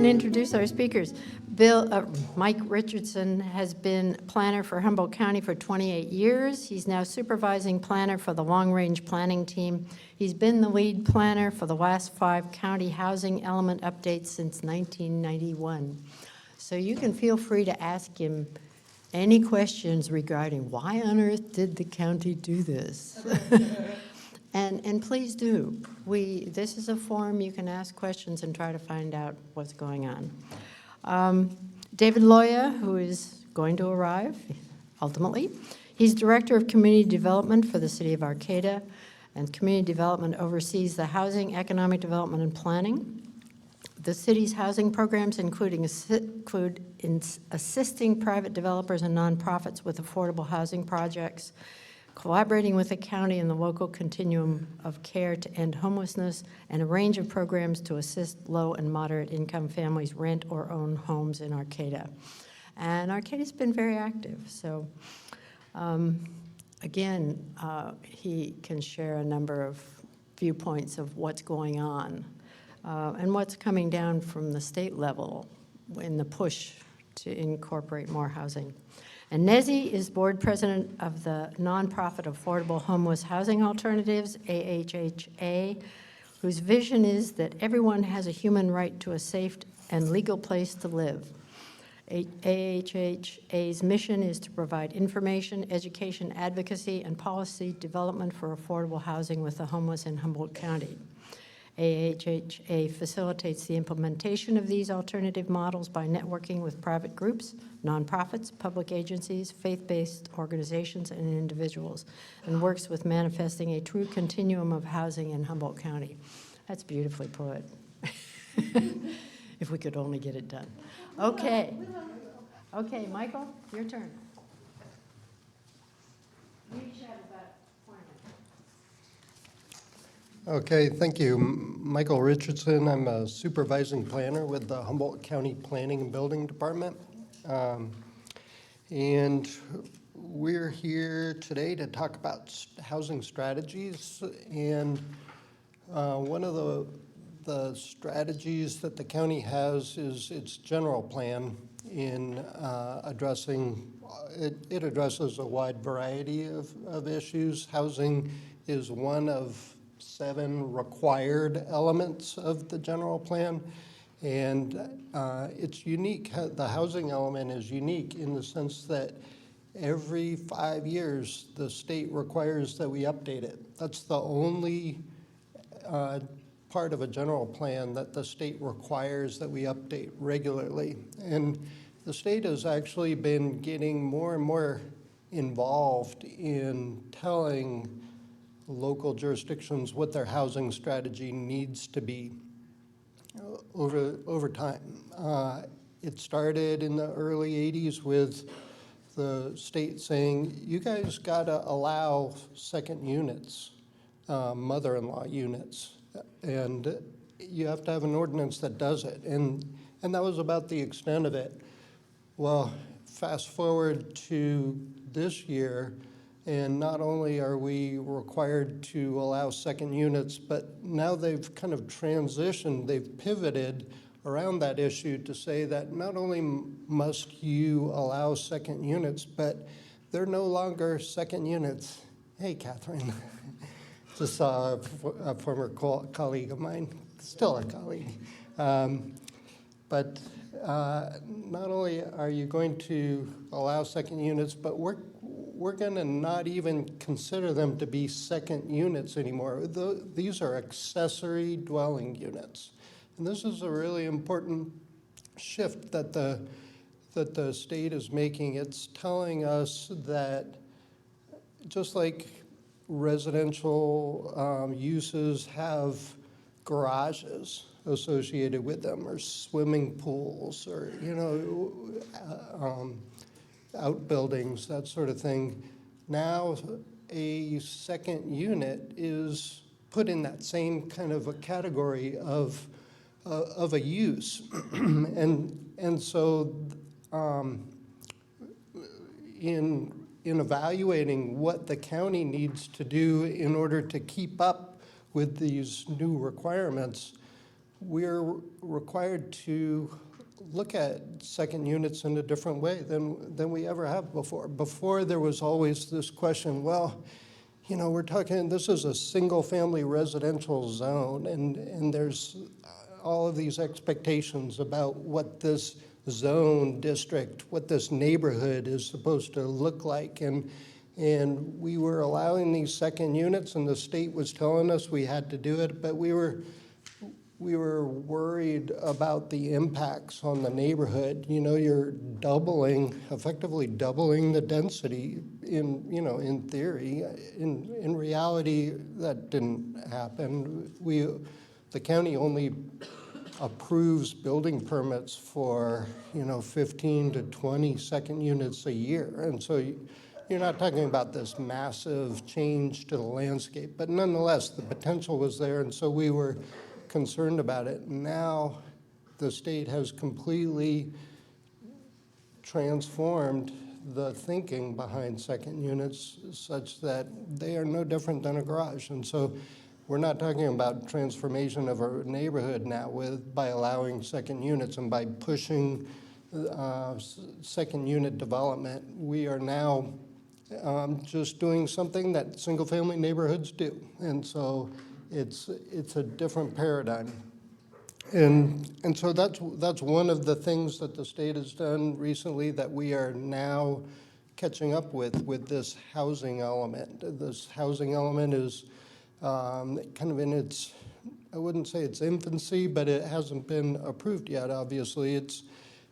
and introduce our speakers. Mike Richardson has been planner for Humboldt County for 28 years. He's now supervising planner for the long-range planning team. He's been the lead planner for the last 5 county housing element updates since 1991. So you can feel free to ask him any questions regarding why on earth did the county do this? And please do. This is a forum you can ask questions and try to find out what's going on. David Loya, who is going to arrive ultimately. He's Director of Community Development for the City of Arcata, and Community Development oversees the housing, economic development, and planning. The city's housing programs include assisting private developers and nonprofits with affordable housing projects, collaborating with the county and the local continuum of care to end homelessness, and a range of programs to assist low and moderate income families rent or own homes in Arcata. And Arcata's been very active. So again, he can share a number of viewpoints of what's going on and what's coming down from the state level in the push to incorporate more housing. And Nezzy is board president of the nonprofit Affordable Homeless Housing Alternatives, AHHA, whose vision is that everyone has a human right to a safe and legal place to live. AHHA's mission is to provide information, education, advocacy, and policy development for affordable housing with the homeless in Humboldt County. AHHA facilitates the implementation of these alternative models by networking with private groups, nonprofits, public agencies, faith-based organizations, and individuals, and works with manifesting a true continuum of housing in Humboldt County. That's beautifully put. If we could only get it done. Okay. Okay, Michael, your turn. You each have about 4 minutes. Okay, thank you. Michael Richardson. I'm a supervising planner with the Humboldt County Planning and Building Department. And we're here today to talk about housing strategies. And one of the strategies that the county has is its general plan in addressing, it addresses a wide variety of issues. Housing is one of 7 required elements of the general plan, and it's unique. The housing element is unique in the sense that every 5 years the state requires that we update it. That's the only part of a general plan that the state requires that we update regularly. And the state has actually been getting more and more involved in telling local jurisdictions what their housing strategy needs to be over time. It started in the early 80s with the state saying, you guys gotta allow second units, mother-in-law units, and you have to have an ordinance that does it. And that was about the extent of it. Well, fast forward to this year, and not only are we required to allow second units, but now they've kind of transitioned, they've pivoted around that issue to say that not only must you allow second units, but they're no longer second units. Hey, Catherine. Just saw a former colleague of mine, still a colleague. But not only are you going to allow second units, but we're going to not even consider them to be second units anymore. These are accessory dwelling units. And this is a really important shift that the state is making. It's telling us that just like residential uses have garages associated with them, or swimming pools, or outbuildings, that sort of thing. Now a second unit is put in that same kind of a category of a use. and so in evaluating what the county needs to do in order to keep up with these new requirements, we're required to look at second units in a different way than we ever have before. Before, there was always this question, well, you know, we're talking, this is a single-family residential zone, and there's all of these expectations about what this zone district, what this neighborhood is supposed to look like. And we were allowing these second units, and the state was telling us we had to do it, but we were worried about the impacts on the neighborhood. You know, you're effectively doubling the density in theory. In reality, that didn't happen. The county only approves building permits for, 15 to 20 second units a year. And so you're not talking about this massive change to the landscape, but nonetheless, the potential was there, and so we were concerned about it. Now, the state has completely transformed the thinking behind second units such that they are no different than a garage. And so we're not talking about transformation of a neighborhood now by allowing second units and by pushing second unit development. We are now just doing something that single-family neighborhoods do. And so it's a different paradigm. And so that's one of the things that the state has done recently that we are now catching up with this housing element. This housing element is kind of in its, I wouldn't say it's infancy, but it hasn't been approved yet, obviously.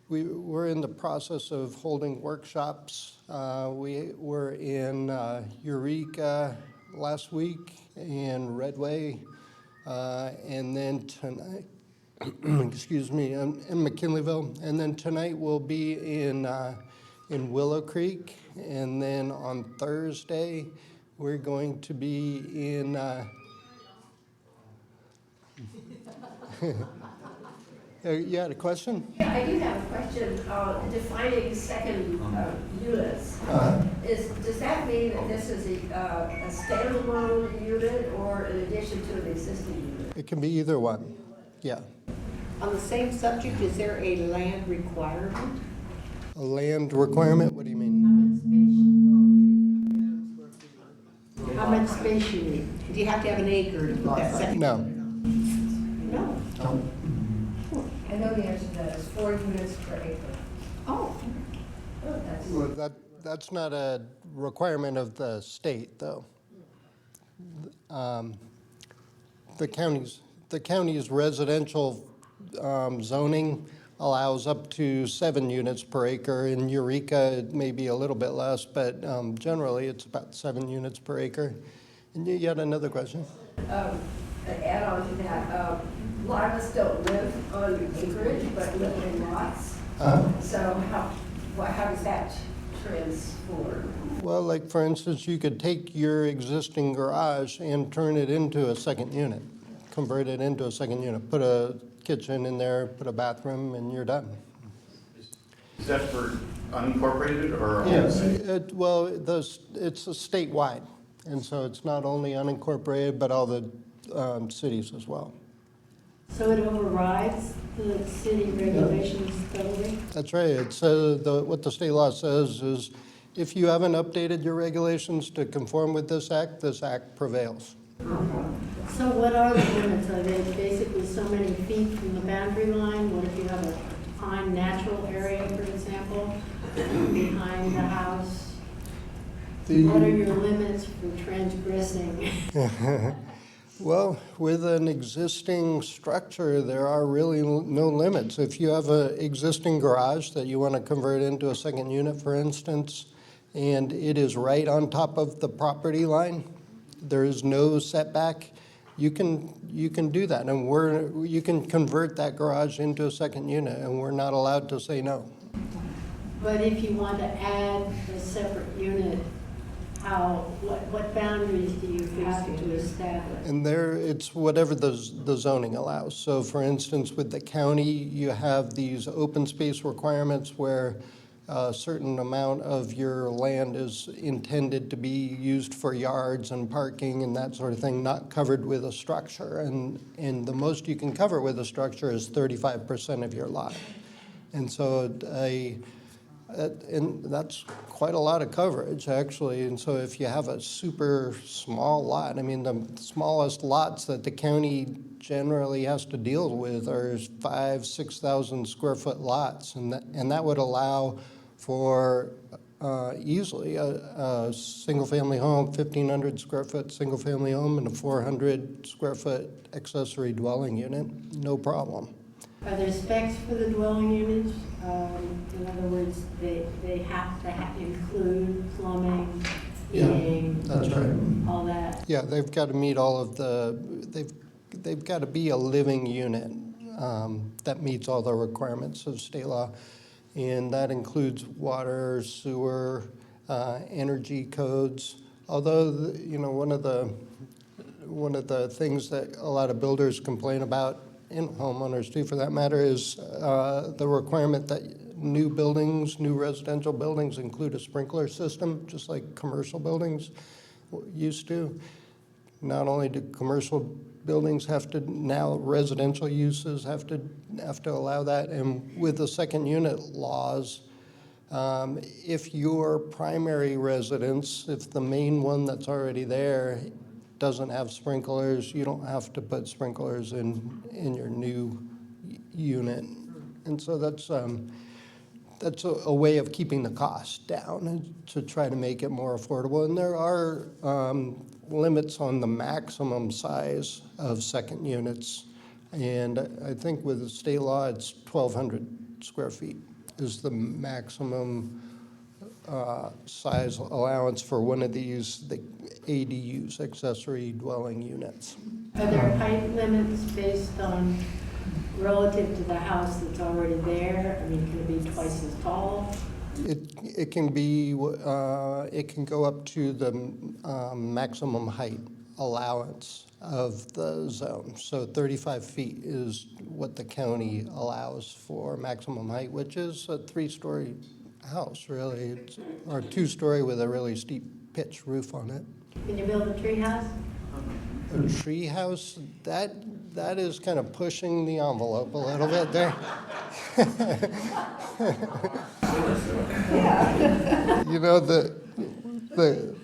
We're in the process of holding workshops. We were in Eureka last week, and Redway, and then tonight, excuse me, in McKinleyville, and then tonight we'll be in Willow Creek, and then on Thursday we're going to be in. You had a question? Yeah, I do have a question. Defining second units. Does that mean that this is a standalone unit or in addition to an existing unit? It can be either one, yeah. On the same subject, is there a land requirement? A land requirement, what do you mean? How much space you need? Do you have to have an acre to put that second? No. No. I know the answer to that is 4 units per acre. Oh. That's Well, that's not a requirement of the state, though. The county's residential zoning allows up to 7 units per acre. In Eureka, it may be a little bit less, but generally it's about 7 units per acre. And you had another question? add on to that. A lot of us don't live on acreage, but live in lots. So how does that transform? Well, like for instance, you could take your existing garage and turn it into a second unit, convert it into a second unit, put a kitchen in there, put a bathroom, and you're done. Is that for unincorporated or? Yes. Well, it's a statewide, and so it's not only unincorporated, but all the cities as well. So it overrides the city regulations totally? That's right. It says, what the state law says is, if you haven't updated your regulations to conform with this act prevails. So what are the limits? Are they basically so many feet from the boundary line? What if you have a defined natural area, for example, behind the house? What are your limits for transgressing? Well, with an existing structure, there are really no limits. If you have an existing garage that you want to convert into a second unit, for instance, and it is right on top of the property line, there is no setback, you can do that, and you can convert that garage into a second unit, and we're not allowed to say no. But if you want to add a separate unit, what boundaries do you have to establish? And there, it's whatever the zoning allows. So for instance, with the county, you have these open space requirements where a certain amount of your land is intended to be used for yards and parking and that sort of thing, not covered with a structure. And the most you can cover with a structure is 35% of your lot. And so and that's quite a lot of coverage, actually. And so if you have a super small lot, I mean, the smallest lots that the county generally has to deal with are 5,000, 6,000 square foot lots. And that would allow for easily a single-family home, 1,500 square foot single-family home, and a 400 square foot accessory dwelling unit, no problem. Are there specs for the dwelling units? In other words, they have to include plumbing, heating, That's right. all that? Yeah, they've got to meet all of they've got to be a living unit that meets all the requirements of state law. And that includes water, sewer, energy codes. Although, one of the things that a lot of builders complain about, and homeowners too for that matter, is the requirement that new residential buildings include a sprinkler system, just like commercial buildings used to. Not only do commercial buildings have to, now residential uses have to allow that. And with the second unit laws, if your primary residence, if the main one that's already there doesn't have sprinklers, you don't have to put sprinklers in your new unit. And so that's a way of keeping the cost down to try to make it more affordable. And there are limits on the maximum size of second units. And I think with the state law, it's 1,200 square feet is the maximum size allowance for one of these, the ADUs, accessory dwelling units. Are there height limits based on relative to the house that's already there? I mean, can it be twice as tall? It can be, it can go up to the maximum height allowance of the zone. So 35 feet is what the county allows for maximum height, which is a 3-story house, really, or a 2-story with a really steep pitch roof on it. Can you build a tree house? A tree house, that is kind of pushing the envelope a little bit there.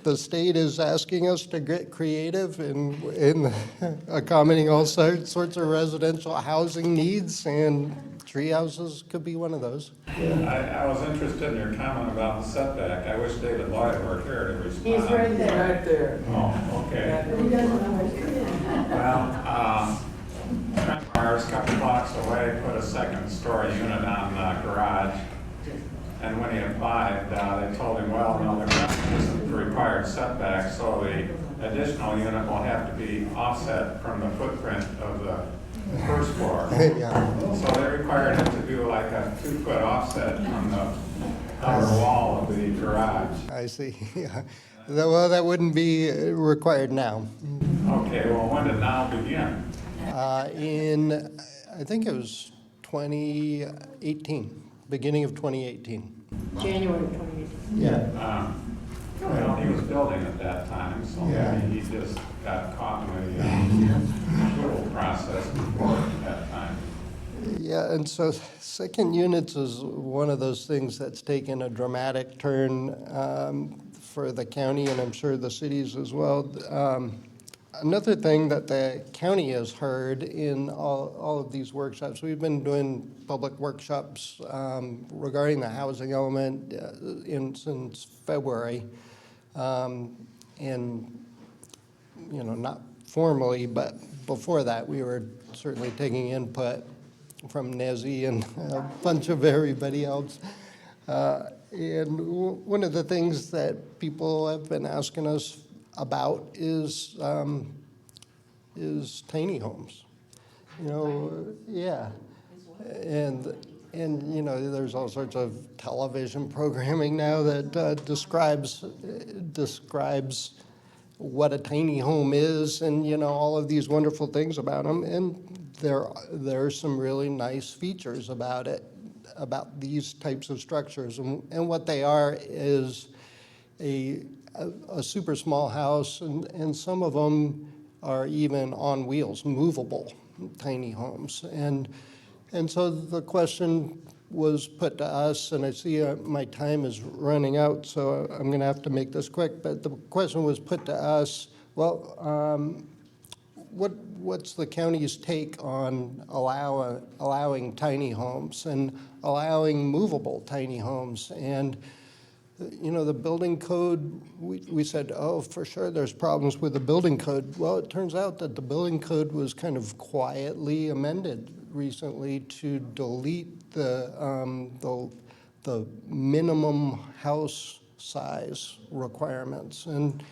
The state is asking us to get creative in accommodating all sorts of residential housing needs, and tree houses could be one of those. I was interested in your comment about the setback. I wish David Lloyd were here to respond. He's right there. Right there. Oh, okay. He doesn't know where it is. Well, Trent Myers, a couple blocks away, put a second-story unit on the garage. And when he applied, they told him, well, no, the garage isn't the required setback, so the additional unit will have to be offset from the footprint of the first floor. Yeah. So they required him to do like a 2-foot offset from the outer wall of the garage. I see, yeah. Well, that wouldn't be required now. Okay, well, when did now begin? I think it was 2018, beginning of 2018. January 2018. Yeah. Well, he was building at that time, so Yeah. maybe he just got caught in the approval process before at that time. Yeah, and so second units is one of those things that's taken a dramatic turn for the county, and I'm sure the cities as well. Another thing that the county has heard in all of these workshops, we've been doing public workshops regarding the housing element since February. And, not formally, but before that, we were certainly taking input from NESI and a bunch of everybody else. And one of the things that people have been asking us about is tiny homes. Yeah. And there's all sorts of television programming now that describes what a tiny home is, and all of these wonderful things about them. And there are some really nice features about it. about these types of structures. And what they are is a super small house, and some of them are even on wheels, movable, tiny homes. And so the question was put to us, and I see my time is running out, so I'm going to have to make this quick, but the question was put to us, well, what's the county's take on allowing tiny homes and allowing movable tiny homes? And you know, the building code, we said, oh, for sure, there's problems with the building code. Well, it turns out that the building code was kind of quietly amended recently to delete the minimum house size requirements. And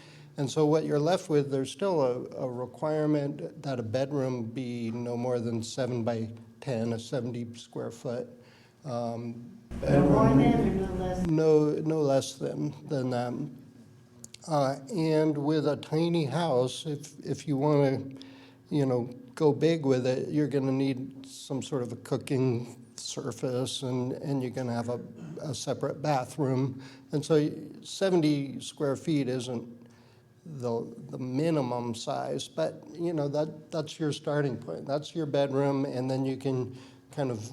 so what you're left with, there's still a requirement that a bedroom be no more than 7 by 10, a 70 square foot. No more than or no less? No less than that. And with a tiny house, if you want to, you know, go big with it, you're going to need some sort of a cooking surface, and you're going to have a separate bathroom. And so 70 square feet isn't the minimum size, but you know, that's your starting point. That's your bedroom, and then you can kind of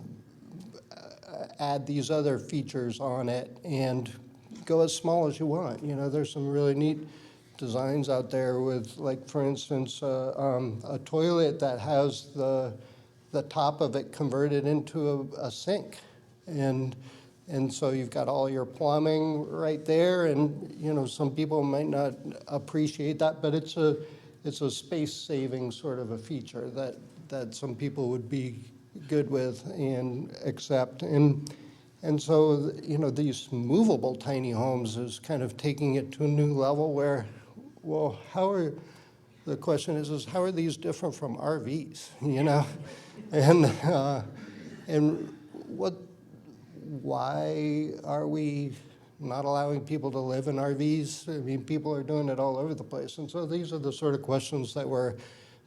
add these other features on it and go as small as you want. You know, there's some really neat designs out there with, like, for instance, a toilet that has the top of it converted into a sink. And so you've got all your plumbing right there, and you know, some people might not appreciate that, but it's a space-saving sort of a feature that some people would be good with and accept. And so, you know, these movable tiny homes is kind of taking it to a new level where, well, the question is how are these different from RVs, you know? And why are we not allowing people to live in RVs? I mean, people are doing it all over the place. And so these are the sort of questions that we're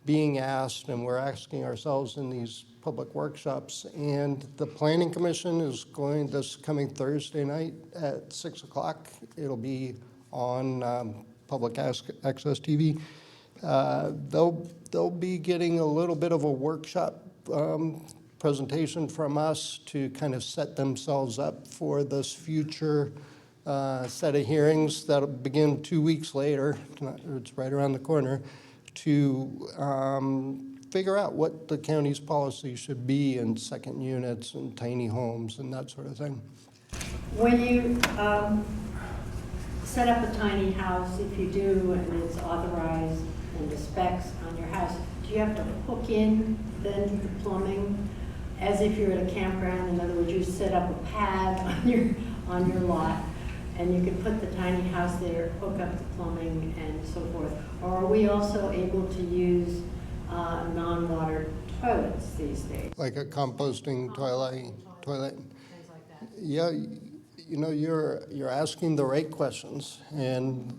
being asked, and we're asking ourselves in these public workshops. And the Planning Commission is going this coming Thursday night at 6 o'clock. It'll be on public access TV. They'll be getting a little bit of a workshop presentation from us to kind of set themselves up for this future set of hearings that'll begin 2 weeks later. It's right around the corner, to figure out what the county's policy should be in second units and tiny homes and that sort of thing. When you set up a tiny house, if you do, and it's authorized and the specs on your house, do you have to hook in then the plumbing as if you're at a campground? In other words, you set up a pad on your lot, and you can put the tiny house there, hook up the plumbing and so forth. Or are we also able to use non-water toilets these days? Like a composting toilet. Things like that. Yeah, you know, you're asking the right questions, and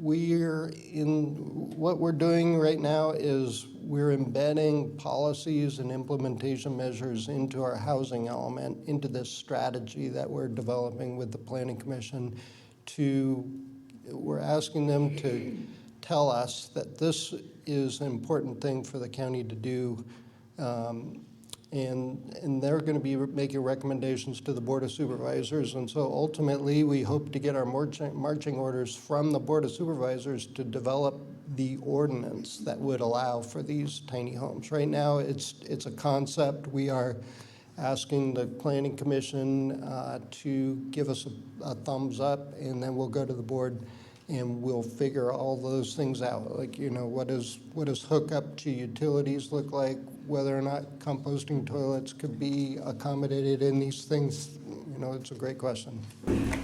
what we're doing right now is we're embedding policies and implementation measures into our housing element, into this strategy that we're developing with the Planning Commission. We're asking them to tell us that this is an important thing for the county to do, and they're going to be making recommendations to the Board of Supervisors. And so ultimately, we hope to get our marching orders from the Board of Supervisors to develop the ordinance that would allow for these tiny homes. Right now, it's a concept. We are asking the Planning Commission to give us a thumbs up, and then we'll go to the board and we'll figure all those things out. Like, you know, what does hookup to utilities look like? Whether or not composting toilets could be accommodated in these things, you know, it's a great question.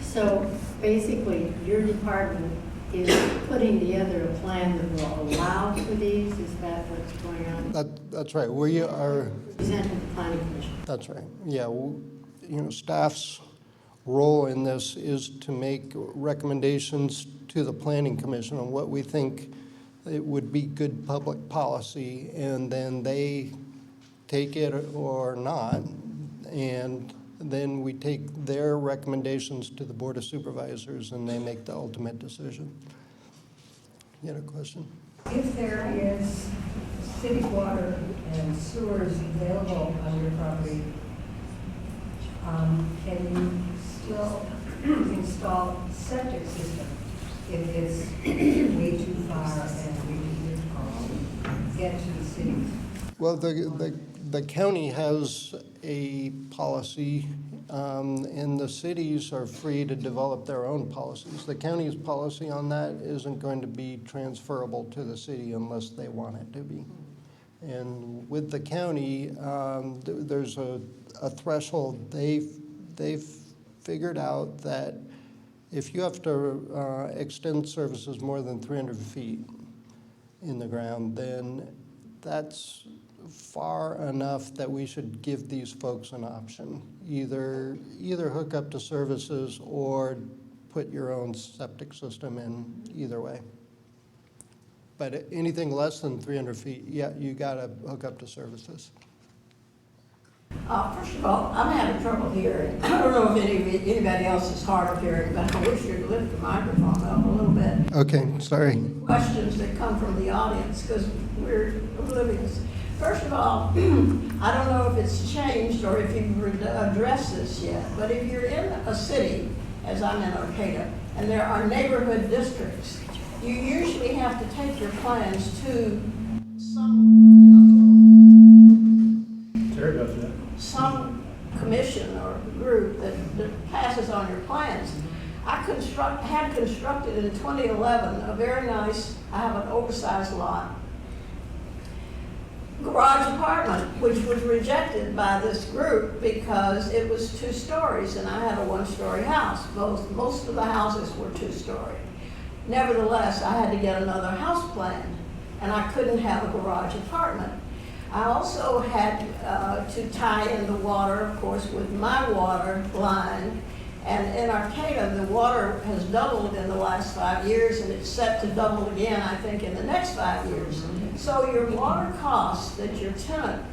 So basically, your department is putting together a plan that will allow for these? Is that what's going on? That's right. We are. Presenting the Planning Commission. That's right. Yeah, you know, staff's role in this is to make recommendations to the Planning Commission on what we think it would be good public policy, and then they take it or not and then we take their recommendations to the Board of Supervisors, and they make the ultimate decision. You had a question? If there is city water and sewers available on your property, can you still install septic system if it's way too far and we need to get to the city? Well, the county has a policy, and the cities are free to develop their own policies. The county's policy on that isn't going to be transferable to the city unless they want it to be. And with the county, there's a threshold. They've figured out that if you have to extend services more than 300 feet in the ground, then that's far enough that we should give these folks an option. Either hook up to services or put your own septic system in, either way. But anything less than 300 feet, yeah, you gotta hook up to services. First of all, I'm having trouble hearing. I don't know if anybody else is hard of hearing, but I wish you'd lift the microphone up a little bit. Okay, sorry. Questions that come from the audience, because we're oblivious. First of all, I don't know if it's changed or if you've addressed this yet, but if you're in a city, as I'm in Arcata, and there are neighborhood districts, you usually have to take your plans to some commission or group that passes on your plans. I had constructed in 2011 a very nice, I have an oversized lot, garage apartment, which was rejected by this group because it was 2 stories and I had a 1-story house. Most of the houses were 2-story. Nevertheless, I had to get another house plan and I couldn't have a garage apartment. I also had to tie in the water, of course, with my water line. And in Arcata, the water has doubled in the last 5 years, and it's set to double again, I think, in the next 5 years. So your water cost that your tenant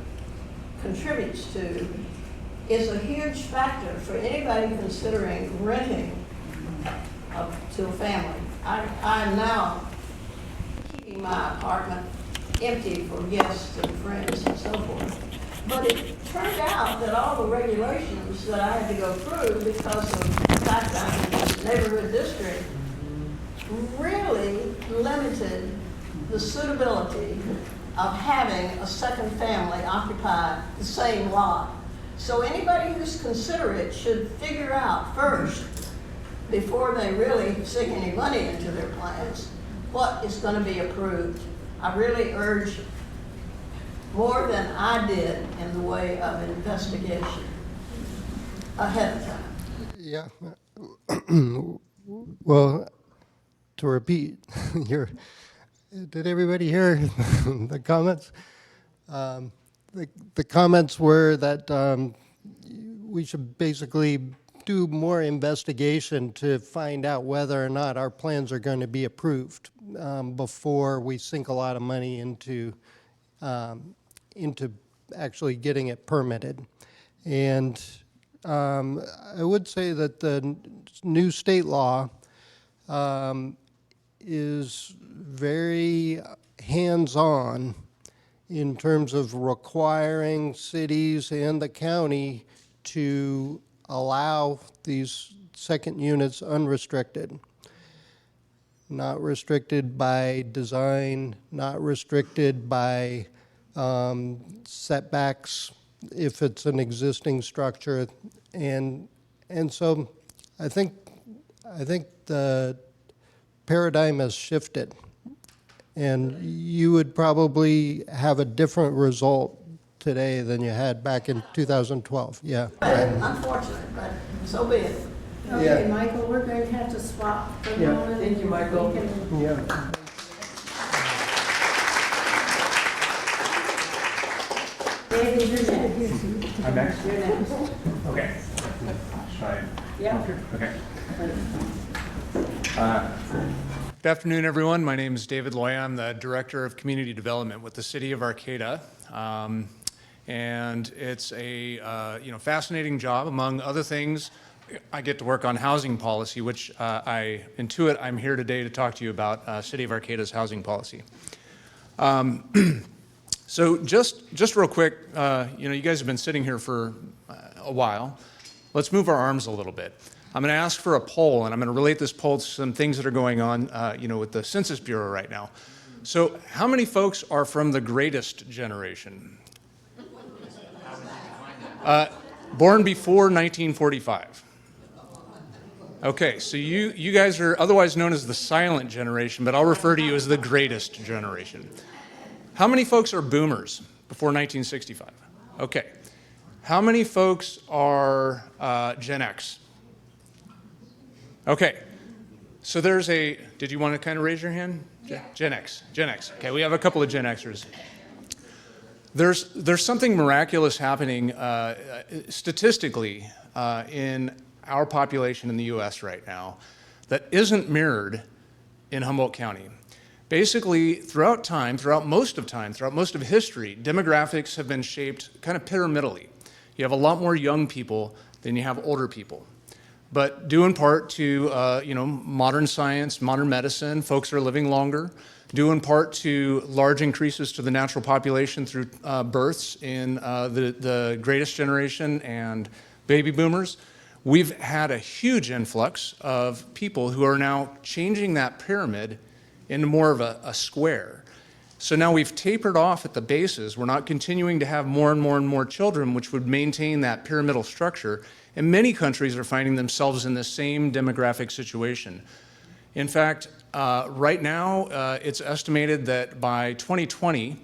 contributes to is a huge factor for anybody considering renting to a family. I'm now keeping my apartment empty for guests and friends and so forth. But it turned out that all the regulations that I had to go through because of the fact that I'm in this neighborhood district really limited the suitability of having a second family occupy the same lot. So anybody who's considerate should figure out first, before they really sink any money into their plans, what is going to be approved. I really urge more than I did in the way of investigation ahead of time. Yeah. Well, to repeat, did everybody hear the comments? The comments were that we should basically do more investigation to find out whether or not our plans are going to be approved before we sink a lot of money into actually getting it permitted. And I would say that the new state law is very hands-on in terms of requiring cities and the county to allow these second units unrestricted. Not restricted by design, not restricted by setbacks if it's an existing structure, and so I think the paradigm has shifted, and you would probably have a different result today than you had back in 2012. Yeah. Unfortunate, but so be it. Okay, Michael, we're going to have to swap for a moment. Thank you, Michael. We can- Yeah. David, you're next. I'm next? You're next. Okay. Should I? Yeah. Okay. Good afternoon, everyone. My name is David Loy. I'm the Director of Community Development with the City of Arcata. And it's a fascinating job. Among other things, I get to work on housing policy, which I intuit I'm here today to talk to you about City of Arcata's housing policy. So just real quick, you guys have been sitting here for a while. Let's move our arms a little bit. I'm going to ask for a poll, and I'm going to relate this poll to some things that are going on, with the Census Bureau right now. So how many folks are from the greatest generation? Born before 1945. Okay, so you guys are otherwise known as the silent generation, but I'll refer to you as the greatest generation. How many folks are boomers before 1965? Okay. How many folks are Gen X? Okay. So did you want to kind of raise your hand? Gen X. Okay, we have a couple of Gen Xers. There's something miraculous happening statistically in our population in the U.S. right now that isn't mirrored in Humboldt County. Basically, throughout most of history, demographics have been shaped kind of pyramidally. You have a lot more young people than you have older people. But due in part to modern science, modern medicine, folks are living longer. Due in part to large increases to the natural population through births in the greatest generation and baby boomers, we've had a huge influx of people who are now changing that pyramid into more of a square. So now we've tapered off at the bases. We're not continuing to have more and more and more children, which would maintain that pyramidal structure. And many countries are finding themselves in the same demographic situation. In fact, right now, it's estimated that by 2020,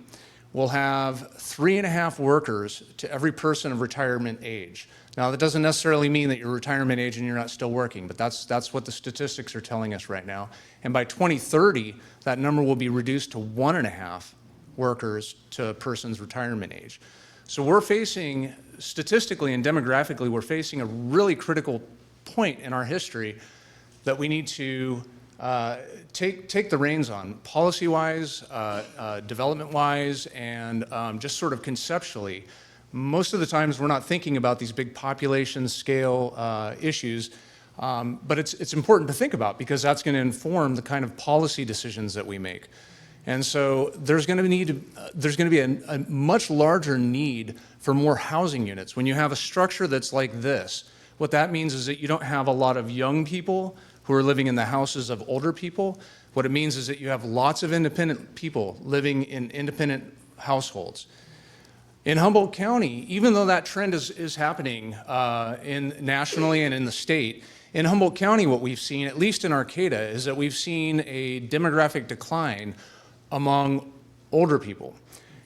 we'll have 3.5 workers to every person of retirement age. Now, that doesn't necessarily mean that you're retirement age and you're not still working, but that's what the statistics are telling us right now. And by 2030, that number will be reduced to 1.5 workers to a person's retirement age. So we're facing, statistically and demographically, we're facing a really critical point in our history that we need to take the reins on, policy-wise, development-wise, and just sort of conceptually. Most of the times we're not thinking about these big population scale issues, but it's important to think about because that's going to inform the kind of policy decisions that we make. And so there's going to be a much larger need for more housing units. When you have a structure that's like this, what that means is that you don't have a lot of young people who are living in the houses of older people. What it means is that you have lots of independent people living in independent households. In Humboldt County, even though that trend is happening nationally and in the state, in Humboldt County what we've seen, at least in Arcata, is that we've seen a demographic decline among older people.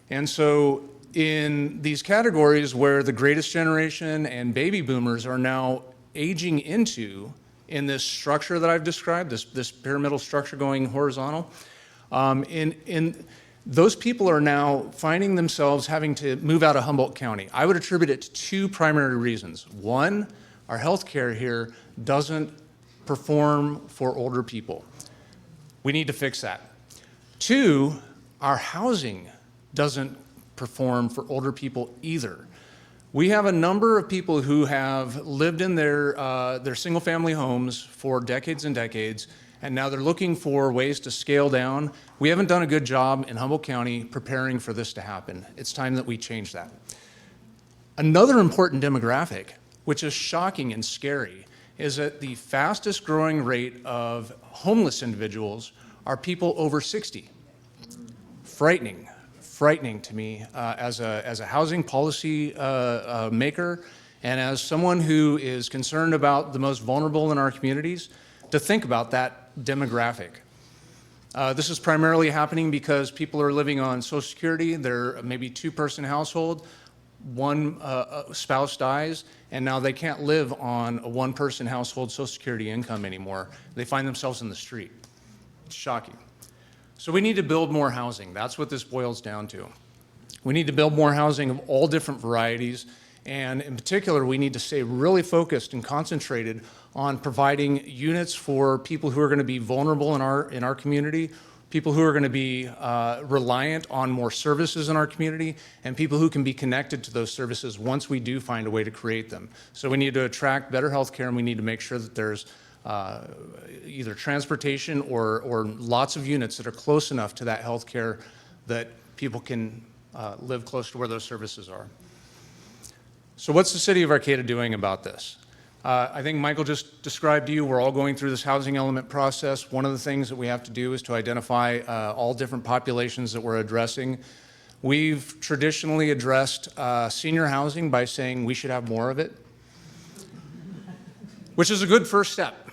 And so in these categories where the greatest generation and baby boomers are now aging into in this structure that I've described, this pyramidal structure going horizontal, those people are now finding themselves having to move out of Humboldt County. I would attribute it to two primary reasons. One, our healthcare here doesn't perform for older people. We need to fix that. Two, our housing doesn't perform for older people either. We have a number of people who have lived in their single-family homes for decades and decades, and now they're looking for ways to scale down. We haven't done a good job in Humboldt County preparing for this to happen. It's time that we change that. Another important demographic, which is shocking and scary, is that the fastest growing rate of homeless individuals are people over 60. Frightening to me as a housing policy maker and as someone who is concerned about the most vulnerable in our communities, to think about that demographic. This is primarily happening because people are living on Social Security. They're maybe two-person household, one spouse dies, and now they can't live on a one-person household Social Security income anymore. They find themselves in the street. It's shocking. So we need to build more housing. That's what this boils down to. We need to build more housing of all different varieties, and in particular, we need to stay really focused and concentrated on providing units for people who are going to be vulnerable in our community, people who are going to be reliant on more services in our community, and people who can be connected to those services once we do find a way to create them. So we need to attract better health care, and we need to make sure that there's either transportation or lots of units that are close enough to that health care that people can live close to where those services are. So what's the city of Arcata doing about this? I think Michael just described to you, we're all going through this housing element process. One of the things that we have to do is to identify all different populations that we're addressing. We've traditionally addressed senior housing by saying we should have more of it, which is a good first step.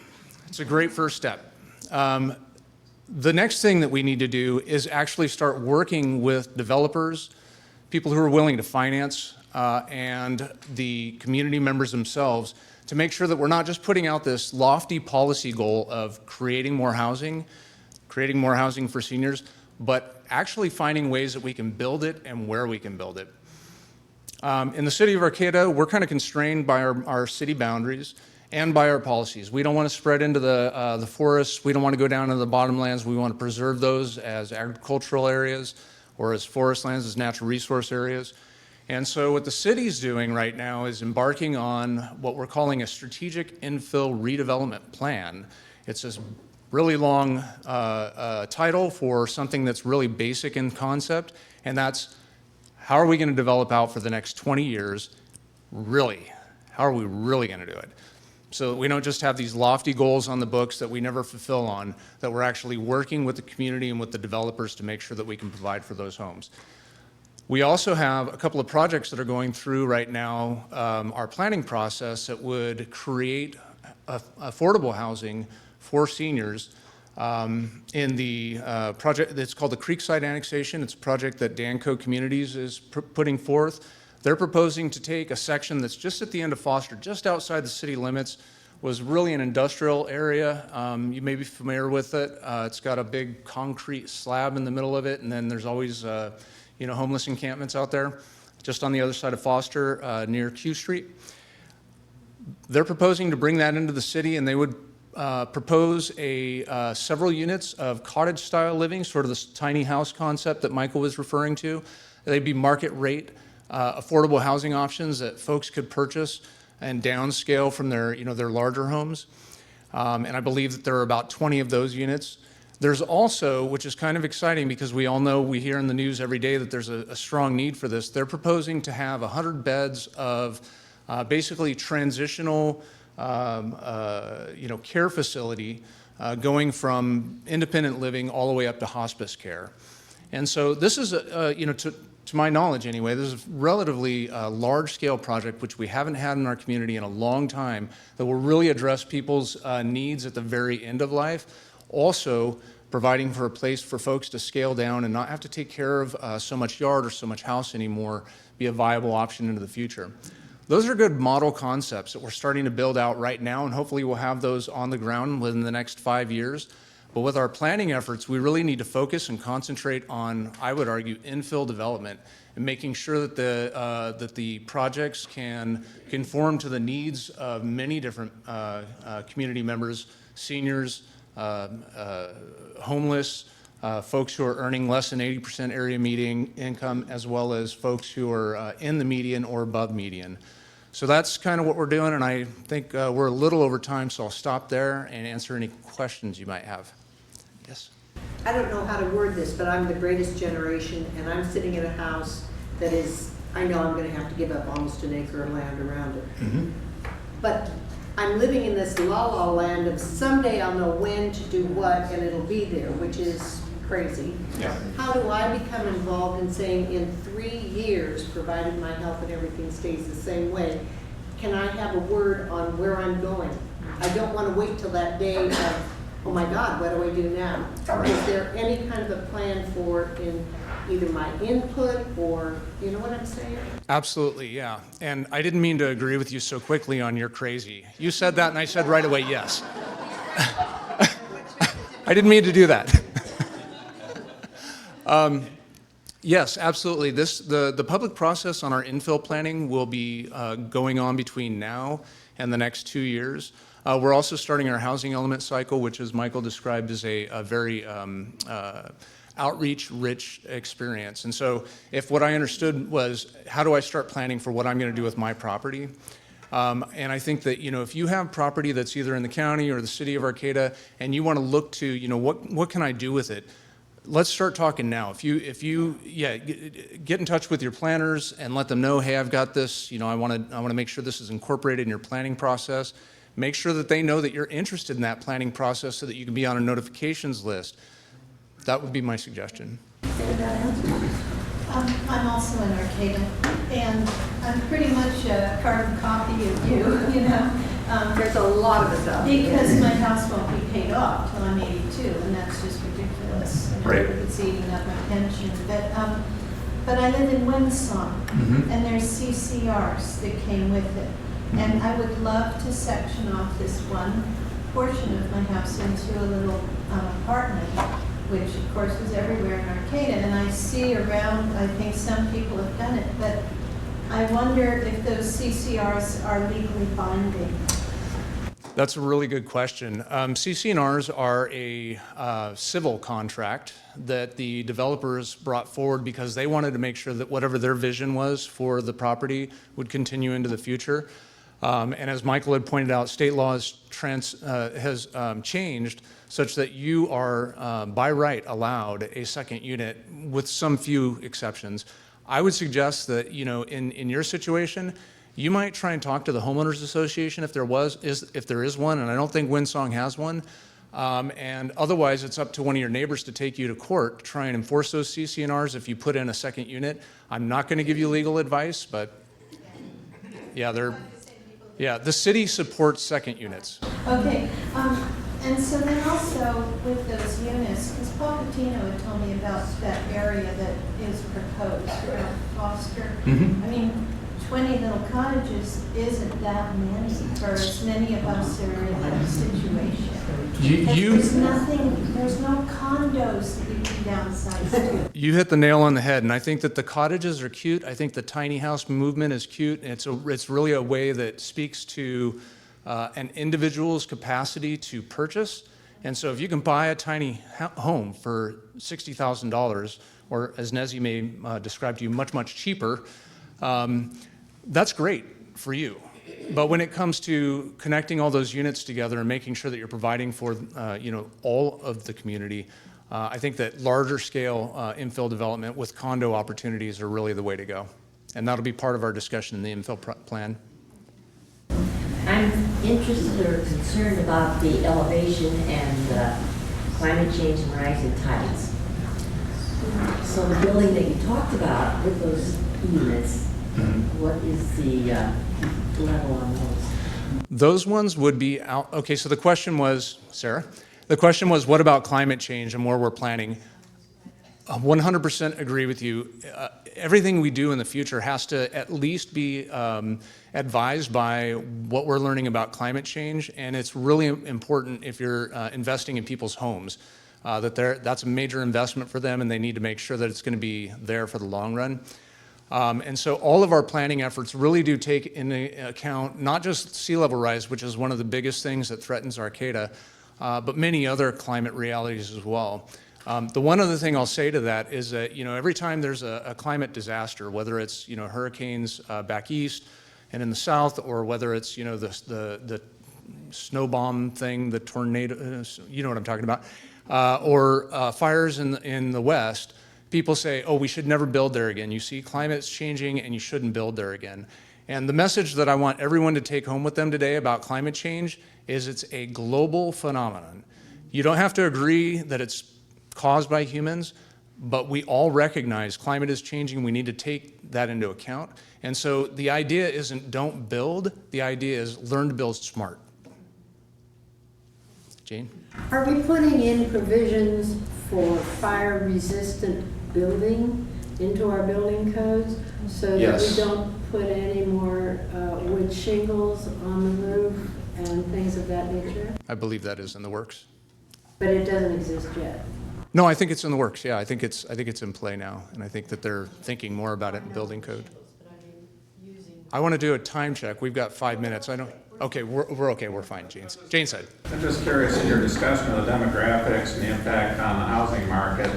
It's a great first step. The next thing that we need to do is actually start working with developers, people who are willing to finance, and the community members themselves to make sure that we're not just putting out this lofty policy goal of creating more housing for seniors, but actually finding ways that we can build it and where we can build it. In the city of Arcata, we're kind of constrained by our city boundaries and by our policies. We don't want to spread into the forests. We don't want to go down into the bottomlands. We want to preserve those as agricultural areas or as forest lands, as natural resource areas. And so what the city's doing right now is embarking on what we're calling a strategic infill redevelopment plan. It's this really long title for something that's really basic in concept, and that's how are we going to develop out for the next 20 years, really? How are we really going to do it? So that we don't just have these lofty goals on the books that we never fulfill on, that we're actually working with the community and with the developers to make sure that we can provide for those homes. We also have a couple of projects that are going through right now, our planning process that would create affordable housing for seniors in the project that's called the Creekside Annexation. It's a project that Danco Communities is putting forth. They're proposing to take a section that's just at the end of Foster, just outside the city limits, was really an industrial area. You may be familiar with it. It's got a big concrete slab in the middle of it, and then there's always homeless encampments out there, just on the other side of Foster, near Q Street. They're proposing to bring that into the city, and they would propose several units of cottage-style living, sort of this tiny house concept that Michael was referring to. They'd be market rate, affordable housing options that folks could purchase and downscale from their larger homes. And I believe that there are about 20 of those units. There's also, which is kind of exciting because we all know, we hear in the news every day that there's a strong need for this. They're proposing to have 100 beds of basically transitional care facility going from independent living all the way up to hospice care. And so this is, to my knowledge anyway, this is a relatively large-scale project which we haven't had in our community in a long time that will really address people's needs at the very end of life. Also providing for a place for folks to scale down and not have to take care of so much yard or so much house anymore, be a viable option into the future. Those are good model concepts that we're starting to build out right now, and hopefully we'll have those on the ground within the next 5 years. But with our planning efforts, we really need to focus and concentrate on, I would argue, infill development and making sure that the projects can conform to the needs of many different community members, seniors, homeless, folks who are earning less than 80% area median income, as well as folks who are in the median or above median. So that's kind of what we're doing, and I think we're a little over time, so I'll stop there and answer any questions you might have. Yes? I don't know how to word this, but I'm the greatest generation, and I'm sitting in a house that is, I know I'm going to have to give up almost an acre of land around it. Mm-hmm. But I'm living in this la-la land of someday I'll know when to do what, and it'll be there, which is crazy. Yeah. How do I become involved in saying in 3 years, provided my health and everything stays the same way, can I have a word on where I'm going? I don't want to wait till that day of, oh my God, what do I do now? Is there any kind of a plan for in either my input or, you know what I'm saying? Absolutely, yeah. And I didn't mean to agree with you so quickly on you're crazy. You said that and I said right away, yes. I didn't mean to do that. Yes, absolutely. The public process on our infill planning will be going on between now and the next 2 years. We're also starting our housing element cycle, which, as Michael described, is a very outreach-rich experience. And so if what I understood was, how do I start planning for what I'm going to do with my property? And I think that, if you have property that's either in the county or the city of Arcata, and you want to look to, what can I do with it? Let's start talking now. If you get in touch with your planners and let them know, hey, I've got this, I want to make sure this is incorporated in your planning process. Make sure that they know that you're interested in that planning process so that you can be on a notifications list. That would be my suggestion. I'm also in Arcata, and I'm pretty much a carbon copy of you, There's a lot of us out there. because my house won't be paid off till I'm 82, and that's just ridiculous. Right. It's eating up my pension. But I live in Windsong, and there's CCRs that came with it. And I would love to section off this one portion of my house into a little apartment, which of course is everywhere in Arcata. And I see around, I think some people have done it, but I wonder if those CCRs are legally binding. That's a really good question. CC&Rs are a civil contract that the developers brought forward because they wanted to make sure that whatever their vision was for the property would continue into the future. And as Michael had pointed out, state law has changed such that you are, by right, allowed a second unit with some few exceptions. I would suggest that, in your situation, you might try and talk to the homeowners association if there is one, and I don't think Windsong has one. And otherwise, it's up to one of your neighbors to take you to court to try and enforce those CC&Rs if you put in a second unit. I'm not going to give you legal advice, but the city supports second units. Okay, and so then also with those units, because Paul Patino had told me about that area that is proposed around Foster. I mean, 20 little cottages isn't that many for as many of us are in that situation. There's no condos that you can downsize to. You hit the nail on the head, and I think that the cottages are cute. I think the tiny house movement is cute. It's really a way that speaks to an individual's capacity to purchase. And so if you can buy a tiny home for $60,000, or as Nezzy may describe to you, much, much cheaper, that's great for you. But when it comes to connecting all those units together and making sure that you're providing for all of the community, I think that larger scale infill development with condo opportunities are really the way to go. And that'll be part of our discussion in the infill plan. I'm interested or concerned about the elevation and climate change and rising tides. So the building that you talked about with those units, what is the level on those? Those ones would be out. Okay, so the question was, Sarah, what about climate change and where we're planning? 100% agree with you. Everything we do in the future has to at least be advised by what we're learning about climate change, and it's really important if you're investing in people's homes, that's a major investment for them, and they need to make sure that it's going to be there for the long run. And so all of our planning efforts really do take into account not just sea level rise, which is one of the biggest things that threatens Arcata, but many other climate realities as well. The one other thing I'll say to that is that, every time there's a climate disaster, whether it's, hurricanes back east and in the south, or whether it's, the snow bomb thing, the tornado, you know what I'm talking about, or fires in the west, people say, oh, we should never build there again. You see, climate's changing and you shouldn't build there again. And the message that I want everyone to take home with them today about climate change is it's a global phenomenon. You don't have to agree that it's caused by humans, but we all recognize climate is changing. We need to take that into account. And so the idea isn't don't build, the idea is learn to build smart. Jane? Are we putting in provisions for fire-resistant building into our building codes so that Yes. we don't put any more wood shingles on the roof and things of that nature? I believe that is in the works. But it doesn't exist yet. No, I think it's in the works. Yeah, I think it's in play now, and I think that they're thinking more about it in building code. I want to do a time check. We've got 5 minutes. I don't. We're Okay, we're okay, we're fine, Jane said. I'm just curious, in your discussion of the demographics and the impact on the housing market,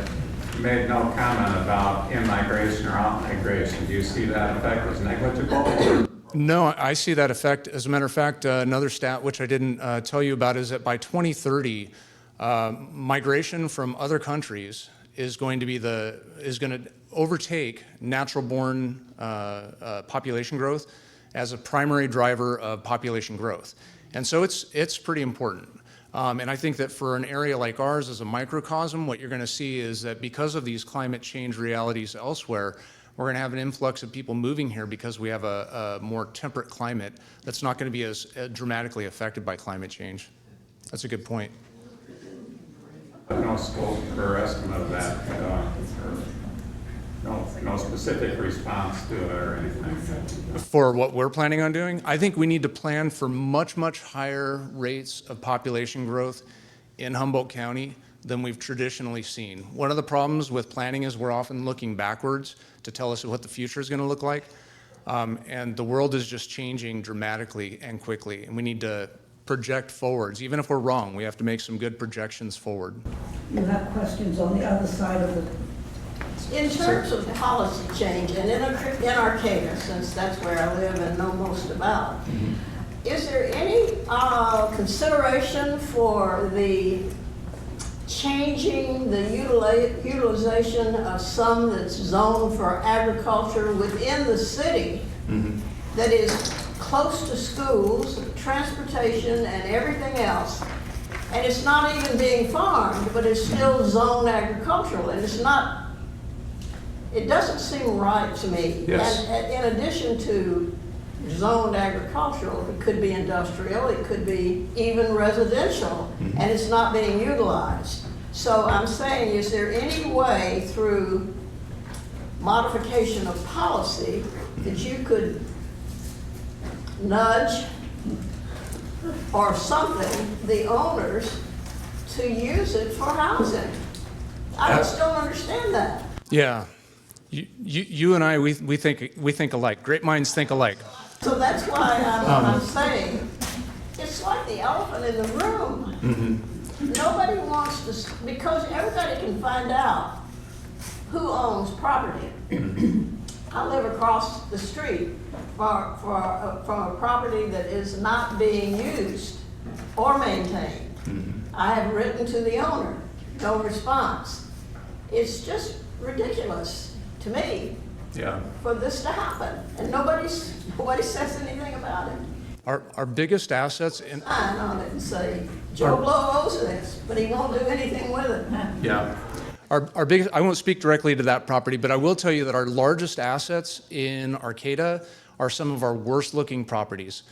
you made no comment about in-migration or out-migration. Do you see that effect as negligible? No, I see that effect. As a matter of fact, another stat which I didn't tell you about is that by 2030, migration from other countries is going to overtake natural-born population growth as a primary driver of population growth. And so it's pretty important. And I think that for an area like ours as a microcosm, what you're going to see is that because of these climate change realities elsewhere, we're going to have an influx of people moving here because we have a more temperate climate that's not going to be as dramatically affected by climate change. That's a good point. No scope or estimate of that, no specific response to it or anything. For what we're planning on doing, I think we need to plan for much, much higher rates of population growth in Humboldt County than we've traditionally seen. One of the problems with planning is we're often looking backwards to tell us what the future is going to look like. And the world is just changing dramatically and quickly, and we need to project forwards. Even if we're wrong, we have to make some good projections forward. You have questions on the other side of the... In terms of policy change, and in Arcata, since that's where I live and know most about, is there any consideration for the changing the utilization of some that's zoned for agriculture within the city that is close to schools, transportation, and everything else, and it's not even being farmed, but it's still zoned agricultural, and it's not, it doesn't seem right to me. Yes. And in addition to zoned agricultural, it could be industrial, it could be even residential, and it's not being utilized. So I'm saying, is there any way through modification of policy that you could nudge or something the owners to use it for housing? I just don't understand that. Yeah, you and I, we think alike. Great minds think alike. So that's why I'm saying, it's like the elephant in the room. Nobody wants to, because everybody can find out who owns property. I live across the street from a property that is not being used or maintained. I have written to the owner, no response. It's just ridiculous to me for this to happen, and nobody says anything about it. Our biggest assets in I on it and say, Joe Blow owes this, but he won't do anything with it. Yeah. Our biggest, I won't speak directly to that property, but I will tell you that our largest assets in Arcata are some of our worst looking properties,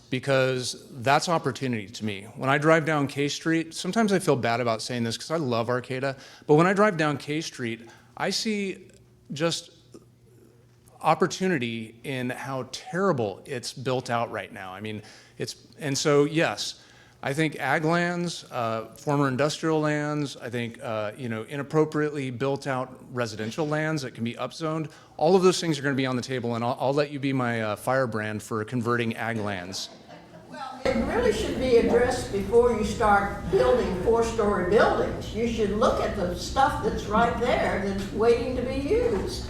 because that's opportunity to me. When I drive down K Street, sometimes I feel bad about saying this because I love Arcata, but when I drive down K Street, I see just opportunity in how terrible it's built out right now. I mean, and so yes, I think ag lands, former industrial lands, I think, inappropriately built out residential lands that can be upzoned, all of those things are going to be on the table, and I'll let you be my firebrand for converting ag lands. Well, it really should be addressed before you start building 4-story buildings. You should look at the stuff that's right there that's waiting to be used.